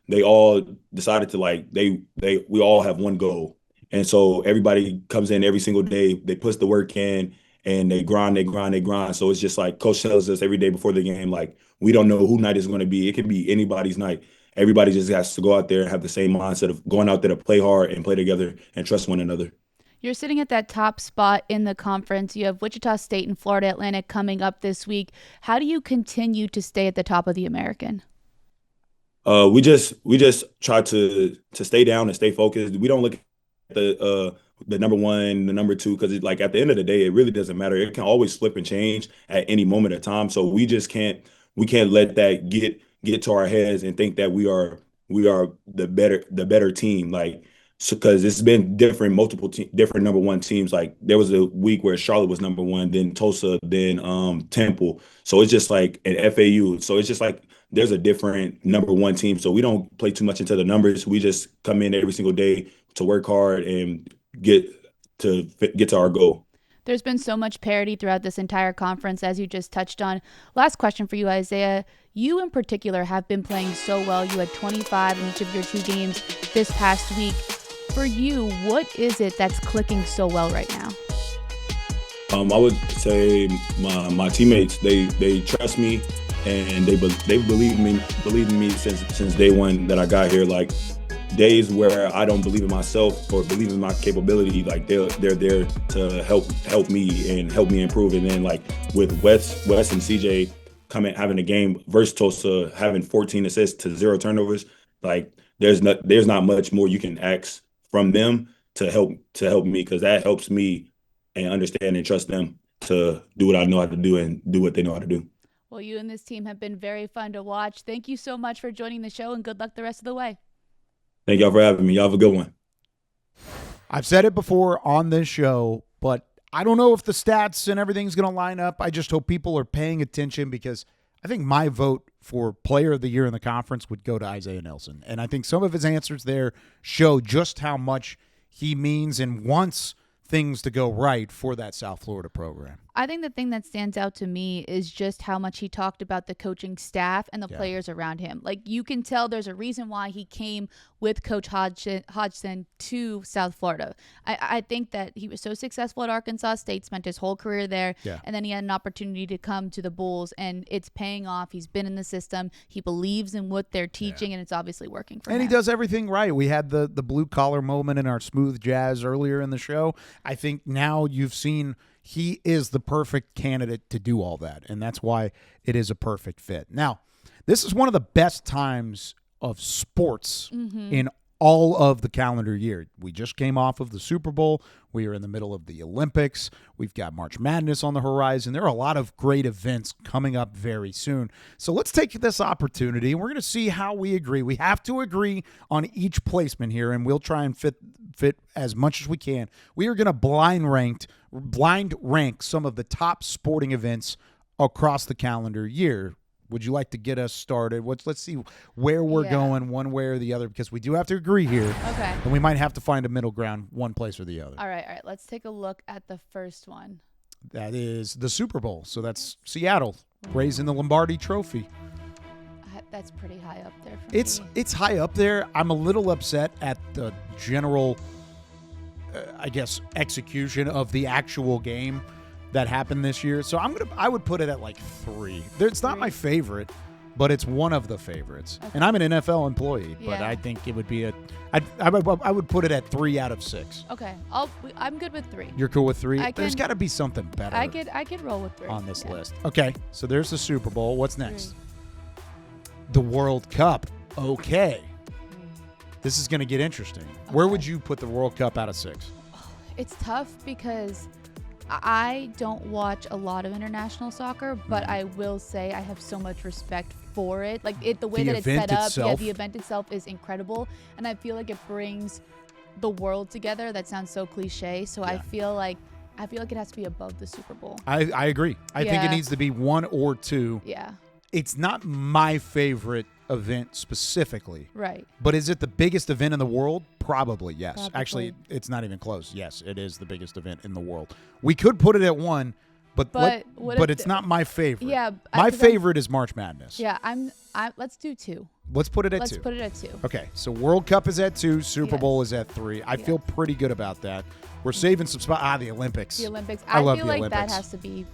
They all decided to like we all have one goal. And so everybody comes in every single day, they put the work in and they grind. So it's just like Coach tells us every day before the game, like, we don't know who night is going to be. It could be anybody's night. Everybody just has to go out there and have the same mindset of going out there to play hard and play together and trust one another. You're sitting at that top spot in the conference. You have Wichita State and Florida Atlantic coming up this week. How do you continue to stay at the top of the American? We just try to stay down and stay focused. We don't look at the number one, the number two, because like at the end of the day, it really doesn't matter. It can always flip and change at any moment of time. So we can't let that get to our heads and think that we are the better team. Like, because it's been different number one teams. Like there was a week where Charlotte was number one, then Tulsa, then Temple. So it's just like an FAU. So it's just like there's a different number one team. So we don't play too much into the numbers. We just come in every single day to work hard and get to our goal. There's been so much parity throughout this entire conference, as you just touched on. Last question for you, Izaiyah. You in particular have been playing so well. You had 25 in each of your 2 games this past week. For you, what is it that's clicking so well right now? I would say my teammates, they trust me and they believe in me since day one that I got here. Like days where I don't believe in myself or believe in my capability, like they're there to help me and help me improve. And then like with Wes and CJ having a game versus Tulsa, having 14 assists to 0 turnovers, like there's not much more you can ask from them to help me, because that helps me and understand and trust them to do what I know how to do and do what they know how to do. Well, you and this team have been very fun to watch. Thank you so much for joining the show, and good luck the rest of the way. Thank y'all for having me. Y'all have a good one. I've said it before on this show, but I don't know if the stats and everything's going to line up. I just hope people are paying attention, because I think my vote for player of the year in the conference would go to Izaiyah Nelson. And I think some of his answers there show just how much he means and wants things to go right for that South Florida program. I think the thing that stands out to me is just how much he talked about the coaching staff and the players around him. Like, you can tell there's a reason why he came with Coach Hodgson to South Florida. I think that he was so successful at Arkansas State, spent his whole career there, and then he had an opportunity to come to the Bulls, and it's paying off. He's been in the system. He believes in what they're teaching, and it's obviously working for him. And he does everything right. We had the blue-collar moment in our smooth jazz earlier in the show. I think now you've seen he is the perfect candidate to do all that, and that's why it is a perfect fit. Now, this is one of the best times of sports in all of the calendar year. We just came off of the Super Bowl. We are in the middle of the Olympics. We've got March Madness on the horizon. There are a lot of great events coming up very soon. So let's take this opportunity, and we're going to see how we agree. We have to agree on each placement here, and we'll try and fit as much as we can. We are going to blind rank some of the top sporting events across the calendar year. would you like to get us started? Let's see where we're going, one way or the other, because we do have to agree here. Okay. And we might have to find a middle ground, one place or the other. All right. Let's take a look at the first one. That is the Super Bowl. So that's Seattle raising the Lombardi Trophy. That's pretty high up there for me. It's high up there. I'm a little upset at the general, I guess, execution of the actual game that happened this year. So I would put it at like 3. It's not my favorite, but it's one of the favorites. Okay. And I'm an NFL employee, but I think it would be I would put it at 3 out of 6. Okay, I'm good with 3. You're cool with 3? There's got to be something better. I could roll with 3 on this list. Okay, so there's the Super Bowl. What's next? 3. The World Cup. Okay. This is going to get interesting. Okay. Where would you put the World Cup out of 6? It's tough because I don't watch a lot of international soccer, but I will say I have so much respect for it. Like the way that it's set up, the event itself is incredible, and I feel like it brings the world together. That sounds so cliche, so I feel like it has to be above the Super Bowl. I agree. I think it needs to be 1 or 2. Yeah. It's not my favorite event specifically. Right. But is it the biggest event in the world? Probably, yes. Probably. Actually, it's not even close. Yes, it is the biggest event in the world. We could put it at 1, but it's not my favorite. Yeah. My favorite is March Madness. Yeah, let's do 2. Let's put it at 2. Let's put it at 2. Okay, so World Cup is at 2, Super Bowl is at 3. I feel pretty good about that. We're saving some spot. The Olympics. The Olympics. I love feel the like Olympics. That has to be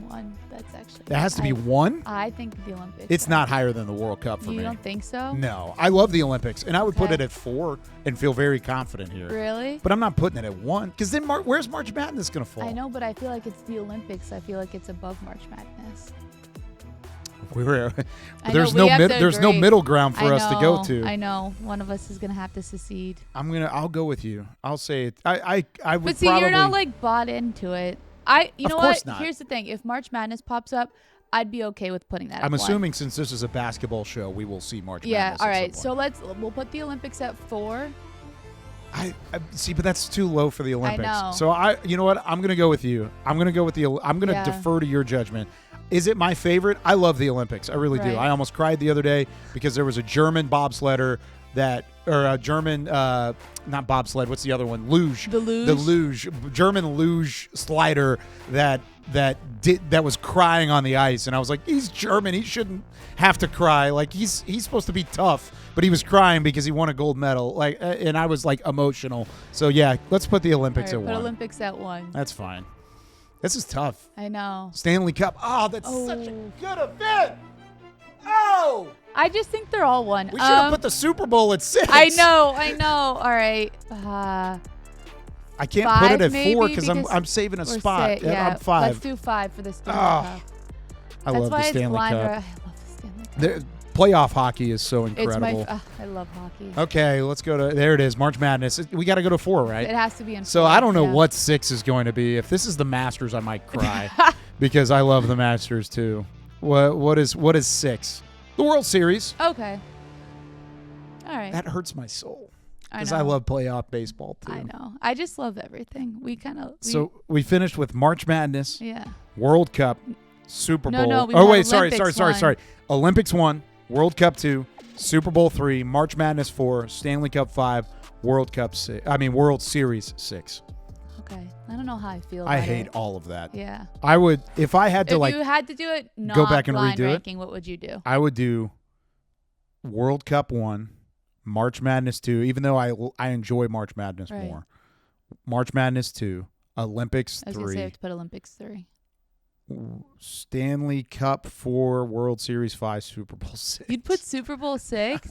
1. That's actually. That has to be 1? I think the Olympics. It's not higher than the World Cup for me. You don't think so? No. I love the Olympics, and I would put it at 4 and feel very confident here. Really? But I'm not putting it at 1, because then where's March Madness going to fall? I know, but I feel like it's the Olympics. I feel like it's above March Madness. There's no middle ground for us to go to. I know. One of us is gonna have to secede. I'll go with you. I'll say it. I would. But see, you're not like bought into it. You know what? Here's the thing. If March Madness pops up, I'd be okay with putting that. I'm assuming since this is a basketball show, we will see March Madness. Yeah. All right. So we'll put the Olympics at 4. I see, but that's too low for the Olympics. I know. So you know what? I'm gonna go with you. I'm gonna defer to your judgment. Is it my favorite? I love the Olympics. I really do. I almost cried the other day because there was a German bobsledder a German, not bobsled. What's the other one? Luge. The luge. The luge. German luge slider that was crying on the ice, and I was like, he's German. He shouldn't have to cry. Like he's supposed to be tough, but he was crying because he won a gold medal. Like, and I was like emotional. So yeah, let's put the Olympics at 1. Put Olympics at 1. That's fine. This is tough. I know. Stanley Cup. Oh, that's such a good event. Oh. I just think they're all 1. We should have put the Super Bowl at 6. I know. All right. I can't put it at 4 because I'm saving a spot. I'm 5. Let's do 5 for the Stanley Cup. I love the Stanley Cup. I love the Stanley Cup. Playoff hockey is so incredible. I love hockey. Okay, let's go to there. It is March Madness. We got to go to 4, right? It has to be in 4. So I don't know what 6 is going to be. If this is the Masters, I might cry because I love the Masters too. What is 6? The World Series. Okay. All right. That hurts my soul because I love playoff baseball too. I know. I just love everything. So we finished with March Madness. Yeah. World Cup, Super Bowl. No. Sorry. Olympics 1. World Cup 2, Super Bowl 3, March Madness 4, Stanley Cup 5, World Series 6. Okay. I don't know how I feel about I hate all of that. Yeah. I would, if I had to if you had to do it, not go back and blind redo ranking, what would you do? I would do World Cup 1, March Madness 2, even though I enjoy March Madness more. March Madness 2, Olympics 3. I was going to say I have to put Olympics 3. Stanley Cup 4, World Series 5, Super Bowl 6. You'd put Super Bowl 6?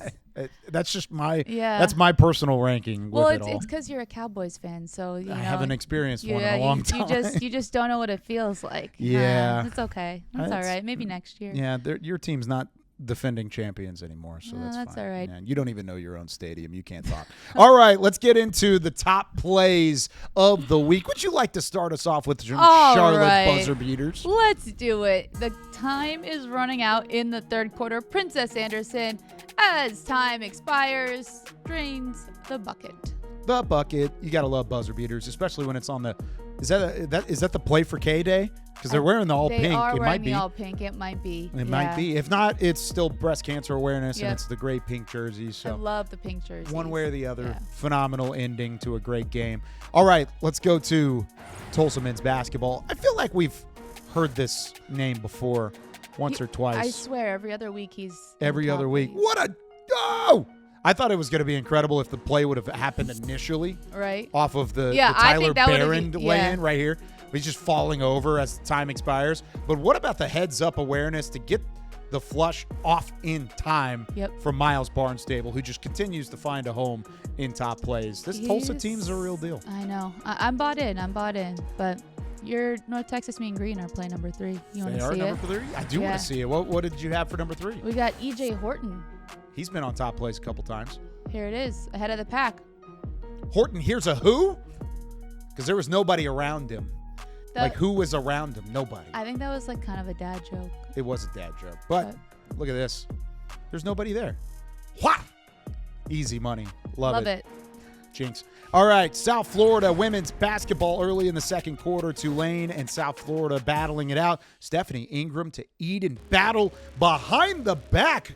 That's just that's my personal ranking. Well, with it's because you're a Cowboys fan, so I haven't experienced one in a long time. You just don't know what it feels like. Yeah, it's okay. That's all right. Maybe next year. Yeah, your team's not defending champions anymore, so that's fine. All right. Man, you don't even know your own stadium. You can't talk. All right, let's get into the top plays of the week. Would you like to start us off with Charlotte buzzer beaters? Let's do it. The time is running out in the third quarter. Princess Anderson, as time expires, drains the bucket. The bucket. You got to love buzzer beaters, especially when it's on the Is that the play for K-Day? Because they're wearing the all they pink. are It wearing might the be. all pink. It might be. It might be. If not, it's still breast cancer awareness, Yep. and it's the gray pink jerseys. So I love the pink jerseys. one way or the other, Yeah. phenomenal ending to a great game. All right, let's go to Tulsa men's basketball. I feel like we've heard this name before once or twice. I swear, every other week he's in Every top other week. leagues. What a oh! I thought it was going to be incredible if the play would have happened initially Right. off of the Yeah, I Tyler think that would've Barron been- lay-in right here. He's just falling over as time expires. But what about the heads-up awareness to get the flush off in time Yep. from Miles Barnstable, who just continues to find a home in top plays? This Tulsa team is a real deal. I know. I'm bought in. But your North Texas Mean Green are playing number 3. You want They to are see number it? 3? I do want Yeah. to see it. What did you have for number 3? We got EJ Horton. He's been on top plays a couple times. Here it is, ahead of the pack. Horton, here's a who? Because there was nobody around him. That- Who was around him? Nobody. I think that was like kind of a dad joke. It was a dad joke. But look at this. There's nobody there. Wha! Easy money. Love it. Jinx. All right, South Florida women's basketball early in the second quarter. Tulane and South Florida battling it out. Stephanie Ingram to Eden. Battle behind the back.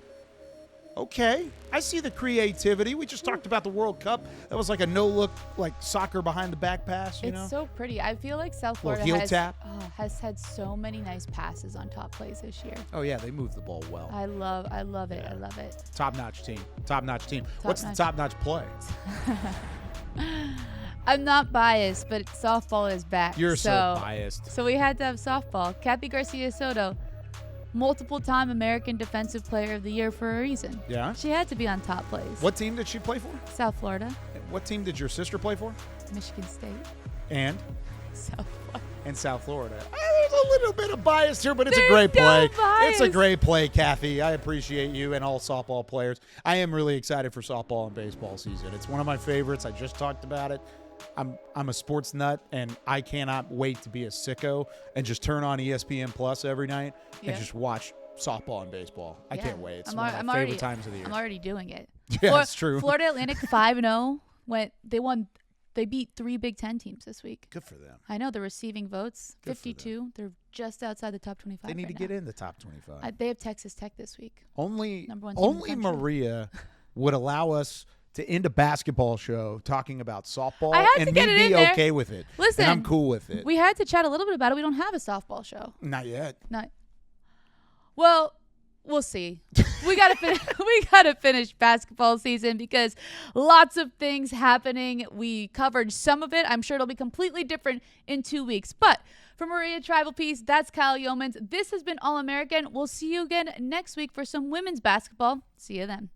Okay, I see the creativity. We just talked about the World Cup. That was like a no-look, like soccer behind the back pass, you know? It's so pretty. I feel like South Little Florida heel tap. has had so many nice passes on top plays this year. Oh, yeah, they moved the ball well. I love it. Yeah. I love it. Top-notch team. Top-notch team. What's the Top-notch. top-notch play? I'm not biased, but softball is back. You're so biased. So we had to have softball. Kathy Garcia Soto, multiple-time American Defensive Player of the Year for a reason. Yeah? She had to be on top plays. What team did she play for? South Florida, What team did your sister play for? Michigan State, And? South Florida. And South Florida. There's a little bit of bias here, but it's a There's great play. no bias. It's a great play, Kathy. I appreciate you and all softball players. I am really excited for softball and baseball season. It's one of my favorites. I just talked about it. I'm a sports nut, and I cannot wait to be a sicko and just turn on ESPN Plus every night and Yeah. just watch softball and baseball. I can't wait. It's one of I'm my already, favorite times of the year. I'm already doing it. Yeah, that's true. Florida Atlantic 5-0. They beat 3 Big Ten teams this week. Good for them. I know they're receiving votes. Good for them. 52. They're just outside the top 25. They need right to get now. in the top 25. They have Texas Tech this week. Only Number one team in the country. Maria would allow us to end a basketball show talking about softball I had and to get me it be in there. okay with it. Listen, and I'm cool with it. We had to chat a little bit about it. We don't have a softball show. Not yet. Well, we'll see. We gotta finish basketball season because lots of things happening. We covered some of it. I'm sure it'll be completely different in 2 weeks. But for Maria Trivelpiece, that's Kyle Youmans. This has been All American. We'll see you again next week for some women's basketball. See you then.